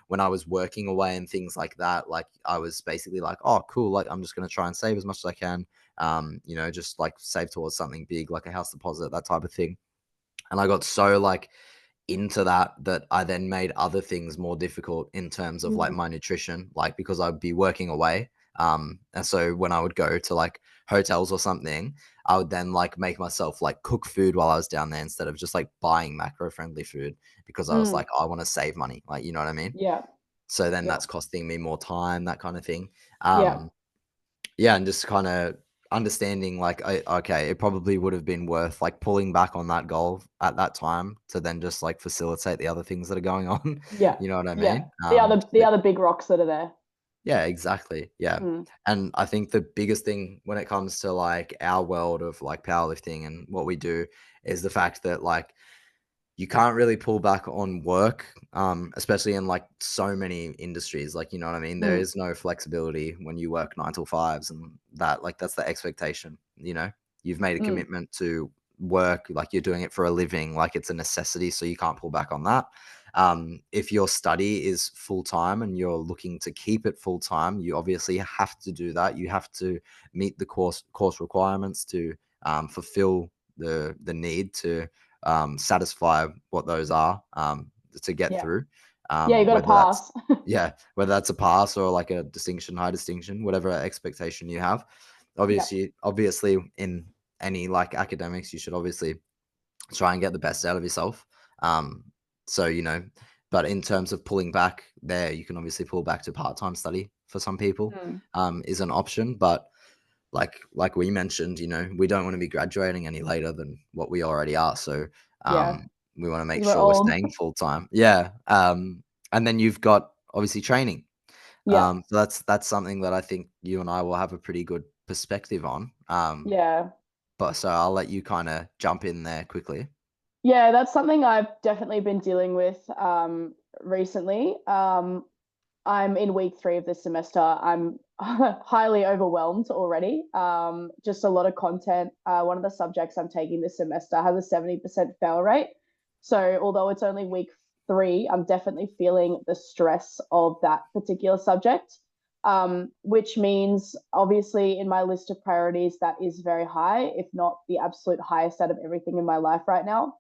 Speaker 1: when I was working away and things like that, like I was basically like, oh, cool, like I'm just going to try and save as much as I can, just like save towards something big, like a house deposit, that type of thing. And I got so like into that I then made other things more difficult in terms of like
Speaker 2: Mm.
Speaker 1: my nutrition, like because I'd be working away. And so when I would go to like hotels or something, I would then like make myself like cook food while I was down there instead of just like buying macro friendly food because I was
Speaker 2: Mm.
Speaker 1: like, I want to save money. Like, you know what I mean?
Speaker 2: Yeah.
Speaker 1: So then
Speaker 2: Yeah.
Speaker 1: that's costing me more time, that kind of thing.
Speaker 2: Yeah.
Speaker 1: Yeah, and just kind of understanding like okay, it probably would have been worth like pulling back on that goal at that time to then just like facilitate the other things that are going on.
Speaker 2: Yeah.
Speaker 1: You know what I
Speaker 2: Yeah.
Speaker 1: mean?
Speaker 2: The other big rocks that are there.
Speaker 1: Yeah, exactly. Yeah.
Speaker 2: Mm.
Speaker 1: And I think the biggest thing when it comes to like our world of like powerlifting and what we do is the fact that like you can't really pull back on work, especially in like so many industries. Like, you know what I mean? There
Speaker 2: Mm.
Speaker 1: is no flexibility when you work 9 till 5s and that, like, that's the expectation. You've made a
Speaker 2: Mm.
Speaker 1: commitment to work, like you're doing it for a living, like it's a necessity, so you can't pull back on that. If your study is full time and you're looking to keep it full time, you obviously have to do that. You have to meet the course requirements to fulfill the need to satisfy what those are, to get
Speaker 2: Yeah.
Speaker 1: through.
Speaker 2: Yeah, you got to
Speaker 1: Whether that's
Speaker 2: pass.
Speaker 1: yeah, whether that's a pass or like a distinction, high distinction, whatever expectation you have.
Speaker 2: Yeah.
Speaker 1: Obviously, in any like academics, you should obviously try and get the best out of yourself. Um, so but in terms of pulling back, there you can obviously pull back to part-time study for some people,
Speaker 2: Mm.
Speaker 1: is an option. But like we mentioned, we don't want to be graduating any later than what we already are. So
Speaker 2: Yeah.
Speaker 1: we want to make
Speaker 2: 'Cause we're
Speaker 1: sure we're
Speaker 2: old.
Speaker 1: staying full time. Yeah. And then you've got obviously training.
Speaker 2: Yeah.
Speaker 1: So that's something that I think you and I will have a pretty good perspective on.
Speaker 2: Yeah.
Speaker 1: But so I'll let you kind of jump in there quickly.
Speaker 2: Yeah, that's something I've definitely been dealing with recently. I'm in week 3 of this semester. I'm highly overwhelmed already. Just a lot of content. One of the subjects I'm taking this semester has a 70% fail rate. So although it's only week 3, I'm definitely feeling the stress of that particular subject. Which means obviously in my list of priorities, that is very high, if not the absolute highest out of everything in my life right now.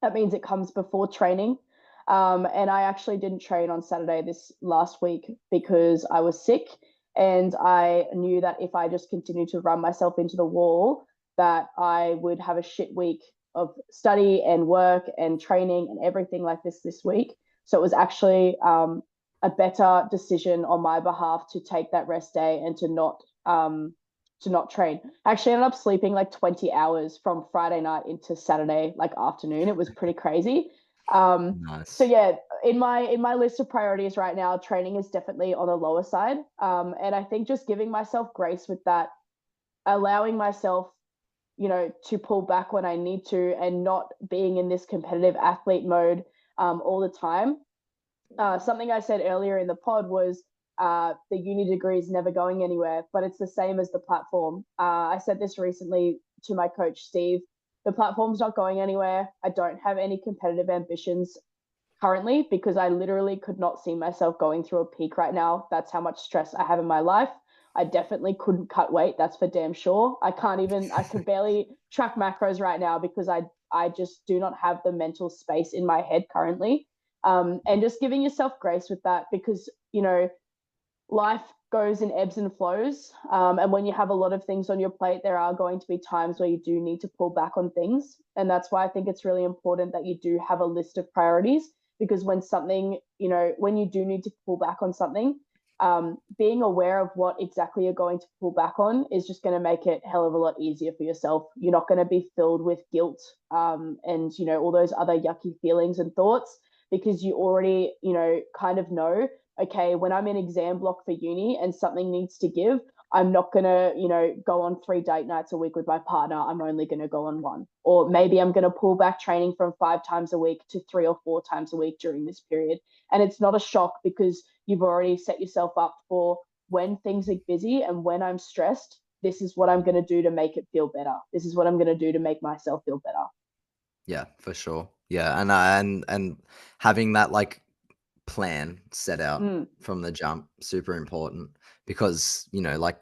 Speaker 2: That means it comes before training. And I actually didn't train on Saturday this last week because I was sick. And I knew that if I just continued to run myself into the wall, that I would have a shit week of study and work and training and everything like this week. So it was actually a better decision on my behalf to take that rest day and to not train. I actually ended up sleeping like 20 hours from Friday night into Saturday like afternoon. It was pretty crazy. So
Speaker 1: Nice.
Speaker 2: yeah, in my list of priorities right now, training is definitely on the lower side. And I think just giving myself grace with that, allowing myself, to pull back when I need to, and not being in this competitive athlete mode all the time. Something I said earlier in the pod was the uni degree is never going anywhere, but it's the same as the platform. I said this recently to my coach, Steve. The platform's not going anywhere. I don't have any competitive ambitions currently because I literally could not see myself going through a peak right now. That's how much stress I have in my life. I definitely couldn't cut weight. That's for damn sure. I could barely track macros right now because I just do not have the mental space in my head currently. And just giving yourself grace with that because, life goes in ebbs and flows. And when you have a lot of things on your plate, there are going to be times where you do need to pull back on things. And that's why I think it's really important that you do have a list of priorities because when something, when you do need to pull back on something, being aware of what exactly you're going to pull back on is just going to make it a hell of a lot easier for yourself. You're not going to be filled with guilt and, all those other yucky feelings and thoughts because you already, kind of know okay, when I'm in exam block for uni and something needs to give, I'm not going to, go on 3 date nights a week with my partner. I'm only going to go on 1. Or maybe I'm going to pull back training from 5 times a week to 3 or 4 times a week during this period. And it's not a shock because you've already set yourself up for when things are busy and when I'm stressed, this is what I'm going to do to make it feel better. This is what I'm going to do to make myself feel better.
Speaker 1: Yeah, for sure. Yeah, and having that like plan set out
Speaker 2: Mm,
Speaker 1: from the jump super important because like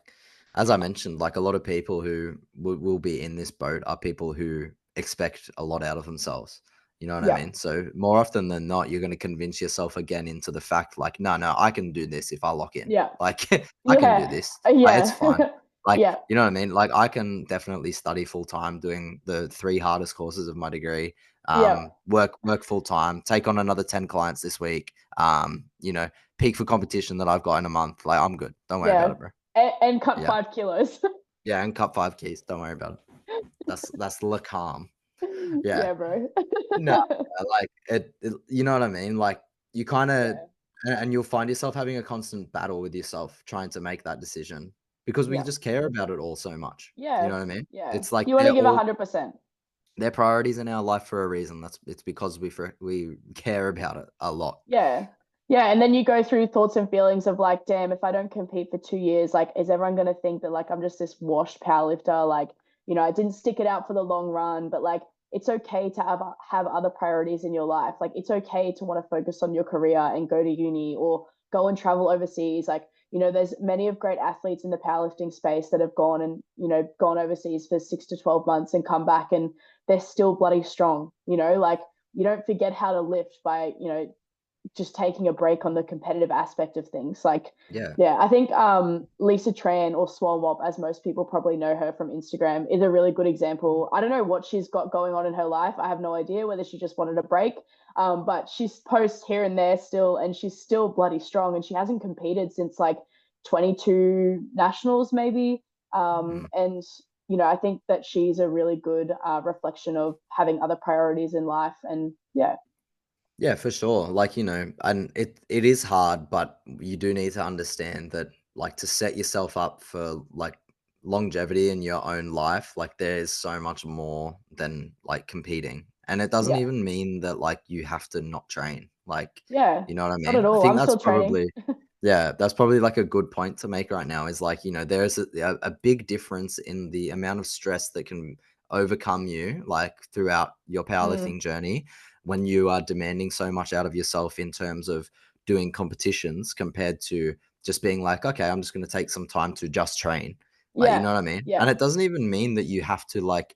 Speaker 1: as I mentioned, like a lot of people who will be in this boat are people who expect a lot out of themselves. You know what I
Speaker 2: yeah.
Speaker 1: mean? So more often than not, you're going to convince yourself again into the fact like, no, I can do this if I lock in.
Speaker 2: Yeah.
Speaker 1: Like I can do
Speaker 2: Yeah.
Speaker 1: this. Like, it's
Speaker 2: Yeah.
Speaker 1: fine. Like,
Speaker 2: Yeah.
Speaker 1: you know what I mean? Like I can definitely study full time doing the 3 hardest courses of my degree,
Speaker 2: Yeah.
Speaker 1: work full time, take on another 10 clients this week, peak for competition that I've got in a month. Like I'm good. Don't worry about
Speaker 2: Yeah.
Speaker 1: it, bro.
Speaker 2: And cut
Speaker 1: Yeah.
Speaker 2: 5 kilos.
Speaker 1: Yeah. And cut 5 keys. Don't worry about it. That's the calm. Yeah.
Speaker 2: Yeah, bro.
Speaker 1: No, like you know what I mean? Like you kind of,
Speaker 2: Yeah.
Speaker 1: and you'll find yourself having a constant battle with yourself trying to make that decision because we
Speaker 2: Yeah.
Speaker 1: just care about it all so much. You
Speaker 2: Yeah.
Speaker 1: know what I mean?
Speaker 2: Yeah.
Speaker 1: It's like
Speaker 2: You want to give 100%.
Speaker 1: they're priorities in our life for a reason. It's because we care about it a lot.
Speaker 2: Yeah. Yeah. And then you go through thoughts and feelings of like, damn, if I don't compete for 2 years, like, is everyone going to think that like I'm just this washed powerlifter? Like, I didn't stick it out for the long run, but like it's okay to have other priorities in your life. Like it's okay to want to focus on your career and go to uni or go and travel overseas. Like, there's many of great athletes in the powerlifting space that have gone and, gone overseas for 6 to 12 months and come back and they're still bloody strong, like you don't forget how to lift by, just taking a break on the competitive aspect of things. Like,
Speaker 1: Yeah.
Speaker 2: yeah, I think Lisa Tran, or Swole Mob, as most people probably know her from Instagram, is a really good example. I don't know what she's got going on in her life. I have no idea whether she just wanted a break. But she's posts here and there still, and she's still bloody strong. And she hasn't competed since like 22 nationals, maybe.
Speaker 1: Mm.
Speaker 2: And I think that she's a really good reflection of having other priorities in life. And yeah,
Speaker 1: Yeah, for sure. Like, and it is hard, but you do need to understand that like to set yourself up for like longevity in your own life, like there's so much more than like competing. And it doesn't
Speaker 2: yeah,
Speaker 1: even mean that like you have to not train. Like,
Speaker 2: yeah,
Speaker 1: you know what I
Speaker 2: not at
Speaker 1: mean? I
Speaker 2: all.
Speaker 1: think
Speaker 2: I'm still training.
Speaker 1: that's probably like a good point to make right now is like, there's a big difference in the amount of stress that can overcome you like throughout your
Speaker 2: Mm,
Speaker 1: powerlifting journey when you are demanding so much out of yourself in terms of doing competitions compared to just being like, okay, I'm just going to take some time to just train. Like, you
Speaker 2: yeah,
Speaker 1: know what I mean? And
Speaker 2: yeah,
Speaker 1: it doesn't even mean that you have to like,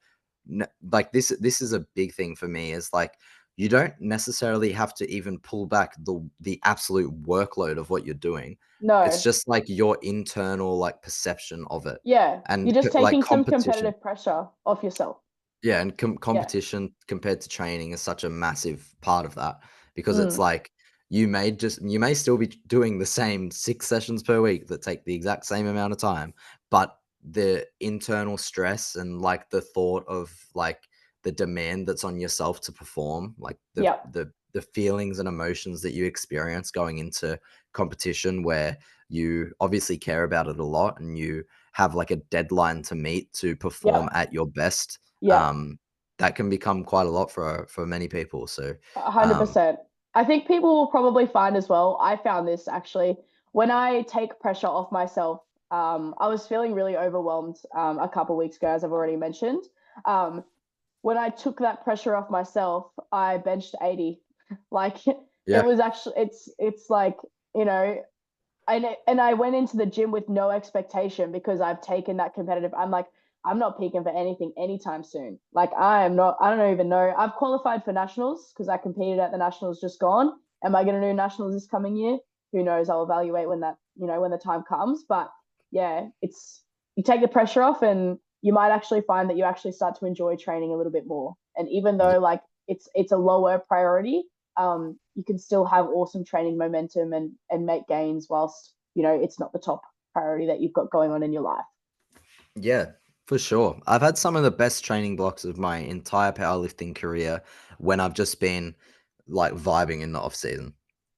Speaker 1: like this is a big thing for me is like, you don't necessarily have to even pull back the absolute workload of what you're doing. It's
Speaker 2: no,
Speaker 1: just like your internal like perception of it
Speaker 2: yeah.
Speaker 1: and
Speaker 2: You're just
Speaker 1: like
Speaker 2: taking some
Speaker 1: competition.
Speaker 2: competitive pressure off yourself.
Speaker 1: Yeah, and
Speaker 2: Yeah.
Speaker 1: competition compared to training is such a massive part of that because it's
Speaker 2: Mm,
Speaker 1: like you may still be doing the same 6 sessions per week that take the exact same amount of time, but the internal stress and like the thought of like the demand that's on yourself to perform, like
Speaker 2: yeah,
Speaker 1: the feelings and emotions that you experience going into competition where you obviously care about it a lot and you have like a deadline to meet to
Speaker 2: yeah,
Speaker 1: perform at your best,
Speaker 2: yeah.
Speaker 1: um, that can become quite a lot for many people. So,
Speaker 2: A hundred
Speaker 1: um,
Speaker 2: percent. I think people will probably find as well. I found this actually when I take pressure off myself. I was feeling really overwhelmed a couple weeks ago, as I've already mentioned. Um, when I took that pressure off myself, I benched 80. Like it
Speaker 1: yeah,
Speaker 2: was actually, it's like, you know, and I went into the gym with no expectation because I've taken that competitive. I'm like, I'm not peaking for anything anytime soon. Like I am not. I don't even know. I've qualified for nationals because I competed at the nationals just gone. Am I going to do nationals this coming year? Who knows? I'll evaluate when that when the time comes. But yeah, it's you take the pressure off, and you might actually find that you actually start to enjoy training a little bit more. And even though like it's a lower priority, you can still have awesome training momentum and make gains whilst it's not the top priority that you've got going on in your life.
Speaker 1: yeah, for sure. I've had some of the best training blocks of my entire powerlifting career when I've just been like vibing in the off season.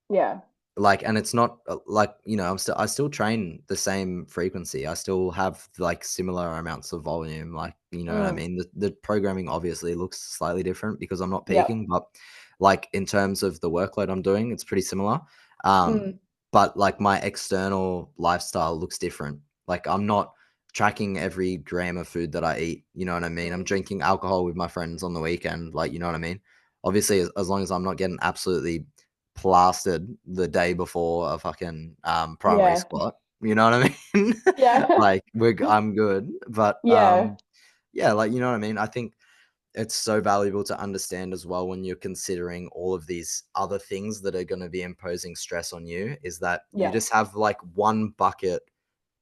Speaker 2: Yeah.
Speaker 1: Like, and it's not like, I still train the same frequency. I still have like similar amounts of volume. Like, you know what I
Speaker 2: Mm.
Speaker 1: mean? The programming obviously looks slightly different because I'm not
Speaker 2: Yep.
Speaker 1: peaking, but like in terms of the workload I'm doing, it's pretty similar. Um,
Speaker 2: Mm.
Speaker 1: but like my external lifestyle looks different. Like I'm not tracking every gram of food that I eat. You know what I mean? I'm
Speaker 2: Mm.
Speaker 1: drinking alcohol with my friends on the weekend. Like, you know what I mean? Obviously, as long as I'm not getting absolutely plastered the day before a fucking primary
Speaker 2: Yeah.
Speaker 1: squat. You know what I mean?
Speaker 2: Yeah.
Speaker 1: Like I'm good, but
Speaker 2: Yeah.
Speaker 1: yeah, like you know what I mean. I think it's so valuable to understand as well when you're considering all of these other things that are going to be imposing stress on you. Is that you
Speaker 2: Yeah.
Speaker 1: just have like one bucket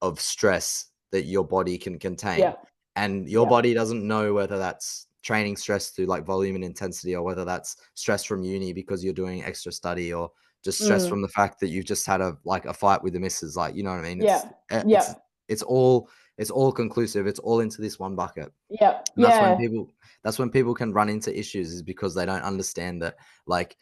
Speaker 1: of stress that your body can contain.
Speaker 2: Yeah.
Speaker 1: And your
Speaker 2: Yeah.
Speaker 1: body doesn't know whether that's training stress through like volume and intensity or whether that's stress from uni because you're doing extra study or just stress
Speaker 2: Mm.
Speaker 1: from the fact that you've just had a fight with the missus. Like, you know what I mean?
Speaker 2: Yeah.
Speaker 1: Eh,
Speaker 2: Yeah.
Speaker 1: it's all it's all conclusive. It's all into this one bucket.
Speaker 2: Yeah.
Speaker 1: And
Speaker 2: Yeah.
Speaker 1: that's when people can run into issues is because they don't understand that like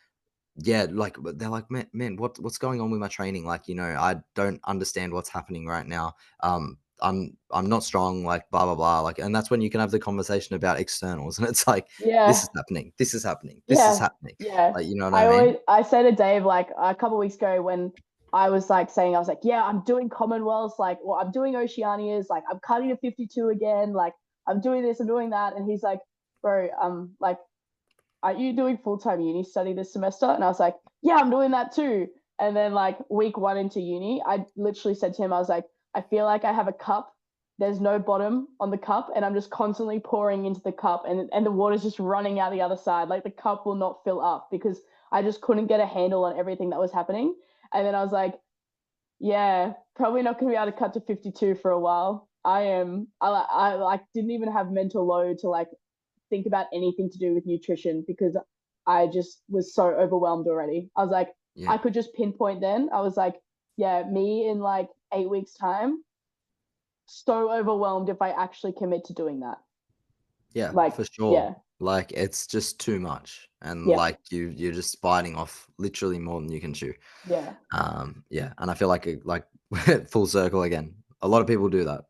Speaker 1: yeah, like, but they're like, "Man, what's going on with my training? Like, I don't understand what's happening right now. I'm not strong, like, blah, blah, blah." Like, and that's when you can have the conversation about externals, and it's like, "This
Speaker 2: Yeah.
Speaker 1: is happening. This is happening. This is
Speaker 2: Yeah,
Speaker 1: happening."
Speaker 2: yeah.
Speaker 1: Like, you know what I mean?
Speaker 2: I say to Dave like a couple weeks ago when I was like saying I was like, yeah, I'm doing Commonwealths, like, well, I'm doing Oceanias, like I'm cutting to 52 again, like I'm doing this, I'm doing that. And he's like, bro, like, are you doing full-time uni study this semester? And I was like, yeah, I'm doing that too. And then like week one into uni, I literally said to him, I was like, I feel like I have a cup. There's no bottom on the cup, and I'm just constantly pouring into the cup, and the water's just running out the other side. Like the cup will not fill up because I just couldn't get a handle on everything that was happening. And then I was like, yeah, probably not going to be able to cut to 52 for a while. I like didn't even have mental load to like think about anything to do with nutrition because I just was so overwhelmed already. I was like,
Speaker 1: Yeah.
Speaker 2: I could just pinpoint then. I was like, yeah, me in like 8 weeks' time, so overwhelmed if I actually commit to doing that.
Speaker 1: Yeah,
Speaker 2: Like,
Speaker 1: for sure.
Speaker 2: yeah,
Speaker 1: Like, it's just too much, and,
Speaker 2: yeah,
Speaker 1: like, you're just biting off literally more than you can chew.
Speaker 2: yeah,
Speaker 1: Yeah, and I feel like full circle again. A lot of people do that.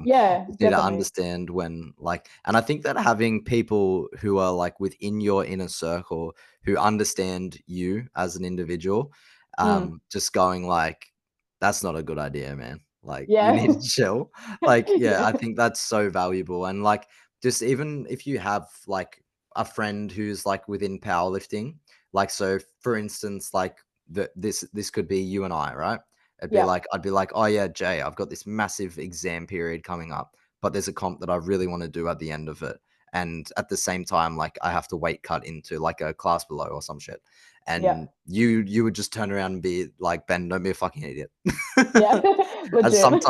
Speaker 2: yeah,
Speaker 1: Just need to
Speaker 2: definitely.
Speaker 1: understand when, like, and I think that having people who are, like, within your inner circle who understand you as an individual,
Speaker 2: Mm,
Speaker 1: just going like, "That's not a good idea, man. Like, you
Speaker 2: yeah,
Speaker 1: need to chill." Like, yeah, I
Speaker 2: yeah,
Speaker 1: think that's so valuable, and, like, just even if you have, like, a friend who's, like, within powerlifting, like, so, for instance, like, this could be you and I, right?
Speaker 2: yeah,
Speaker 1: I'd be like, "Oh, yeah, Jay, I've got this massive exam period coming up, but there's a comp that I really wanna do at the end of it." And at the same time, like, I have to weight cut into, like, a class below or some shit.
Speaker 2: yeah,
Speaker 1: And you would just turn around and be like, "Ben, don't be a fucking idiot."
Speaker 2: yeah,
Speaker 1: And
Speaker 2: legit.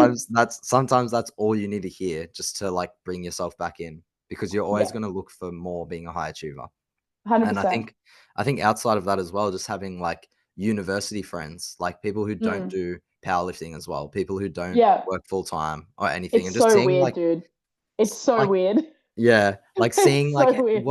Speaker 1: sometimes that's all you need to hear just to, like, bring yourself back in, because you're always
Speaker 2: Yeah,
Speaker 1: gonna look for more being a high achiever. And
Speaker 2: 100%.
Speaker 1: I think outside of that as well, just having, like, university friends, like, people who don't
Speaker 2: Mm,
Speaker 1: do powerlifting as well, people who don't
Speaker 2: yeah,
Speaker 1: work full time or anything,
Speaker 2: it's
Speaker 1: and just
Speaker 2: so
Speaker 1: seeing,
Speaker 2: weird,
Speaker 1: like
Speaker 2: dude. It's so
Speaker 1: like
Speaker 2: weird.
Speaker 1: yeah, like,
Speaker 2: It's
Speaker 1: seeing,
Speaker 2: so
Speaker 1: like,
Speaker 2: weird.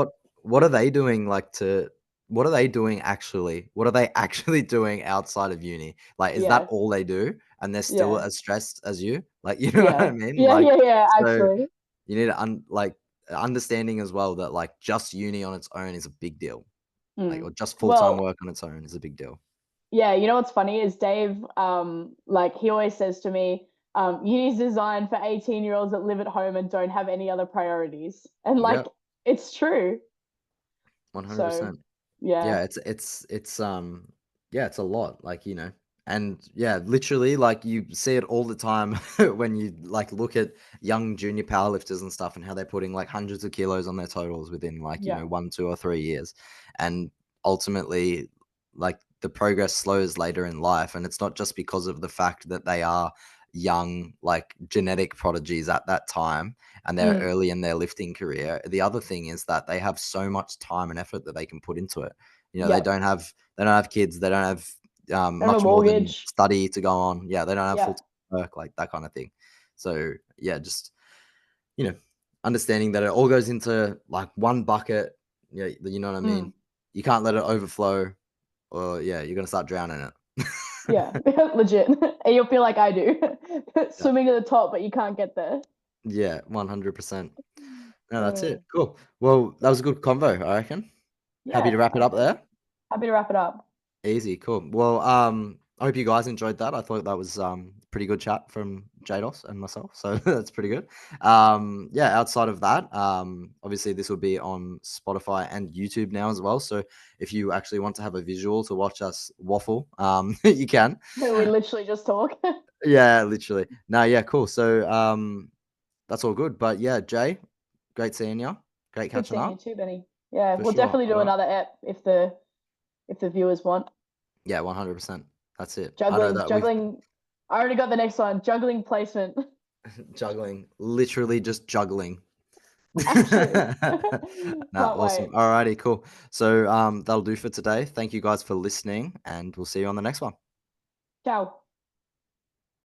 Speaker 1: what are they doing, like, to what are they doing actually? What are they actually doing outside of uni? Like, is that
Speaker 2: Yeah,
Speaker 1: all they do, and they're still
Speaker 2: yeah,
Speaker 1: as stressed as you? Like, you know what I
Speaker 2: yeah,
Speaker 1: mean?
Speaker 2: yeah,
Speaker 1: Like,
Speaker 2: yeah, yeah.
Speaker 1: so
Speaker 2: Actually,
Speaker 1: you need to understanding as well that, like, just uni on its own is a big deal. Like,
Speaker 2: mm.
Speaker 1: or just full-time
Speaker 2: Well,
Speaker 1: work on its own is a big deal.
Speaker 2: yeah. You know what's funny is Dave. Like he always says to me, "Uni's designed for 18-year-olds that live at home and don't have any other priorities," and like
Speaker 1: Yep,
Speaker 2: it's true. So,
Speaker 1: 100%.
Speaker 2: yeah,
Speaker 1: Yeah, yeah, it's a lot, like, and yeah, literally, like, you see it all the time when you, like, look at young junior powerlifters and stuff and how they're putting, like, hundreds of kilos on their totals within, like,
Speaker 2: yeah,
Speaker 1: 1, 2, or 3 years, and ultimately, like, the progress slows later in life, and it's not just because of the fact that they are young, like, genetic prodigies at that time, and they're
Speaker 2: mm.
Speaker 1: early in their lifting career. The other thing is that they have so much time and effort that they can put into it.
Speaker 2: Yeah.
Speaker 1: They don't have kids, they don't have,
Speaker 2: I have a
Speaker 1: much more than
Speaker 2: mortgage.
Speaker 1: study to go on. Yeah, they don't have
Speaker 2: Yeah,
Speaker 1: full-time work, like, that kinda thing. So, yeah, just, you know, understanding that it all goes into, like, one bucket, yeah, you know what I
Speaker 2: mm.
Speaker 1: mean? You can't let it overflow, or, yeah, you're gonna start drowning in it.
Speaker 2: Yeah, legit. And you'll feel like I do,
Speaker 1: Yeah.
Speaker 2: swimming to the top, but you can't get there.
Speaker 1: Yeah, 100%. No, that's it.
Speaker 2: Oh,
Speaker 1: Cool. Well, that was a good convo, I reckon. Happy to
Speaker 2: yeah,
Speaker 1: wrap
Speaker 2: I
Speaker 1: it up
Speaker 2: agree.
Speaker 1: there.
Speaker 2: Happy to wrap it up.
Speaker 1: Easy, cool. Well, I hope you guys enjoyed that. I thought that was pretty good chat from Jados and myself, so that's pretty good. Yeah, outside of that, obviously this will be on Spotify and YouTube now as well. So if you actually want to have a visual to watch us waffle, you can.
Speaker 2: We literally just talk.
Speaker 1: Yeah, literally. No, yeah, cool. So that's all good. But yeah, Jay, great seeing you. Great
Speaker 2: Good
Speaker 1: catching
Speaker 2: seeing you
Speaker 1: up
Speaker 2: too, Benny. Yeah,
Speaker 1: for
Speaker 2: we'll
Speaker 1: sure.
Speaker 2: definitely
Speaker 1: All
Speaker 2: do
Speaker 1: right.
Speaker 2: another ep if the viewers want.
Speaker 1: Yeah, 100%. That's it. I know
Speaker 2: Juggling,
Speaker 1: that we've
Speaker 2: juggling. I already got the next one. Juggling placement.
Speaker 1: juggling, literally just juggling.
Speaker 2: Actually,
Speaker 1: Nah,
Speaker 2: can't
Speaker 1: awesome.
Speaker 2: wait.
Speaker 1: Alrighty, cool. So that'll do for today. Thank you guys for listening, and we'll see you on the next one.
Speaker 2: Ciao.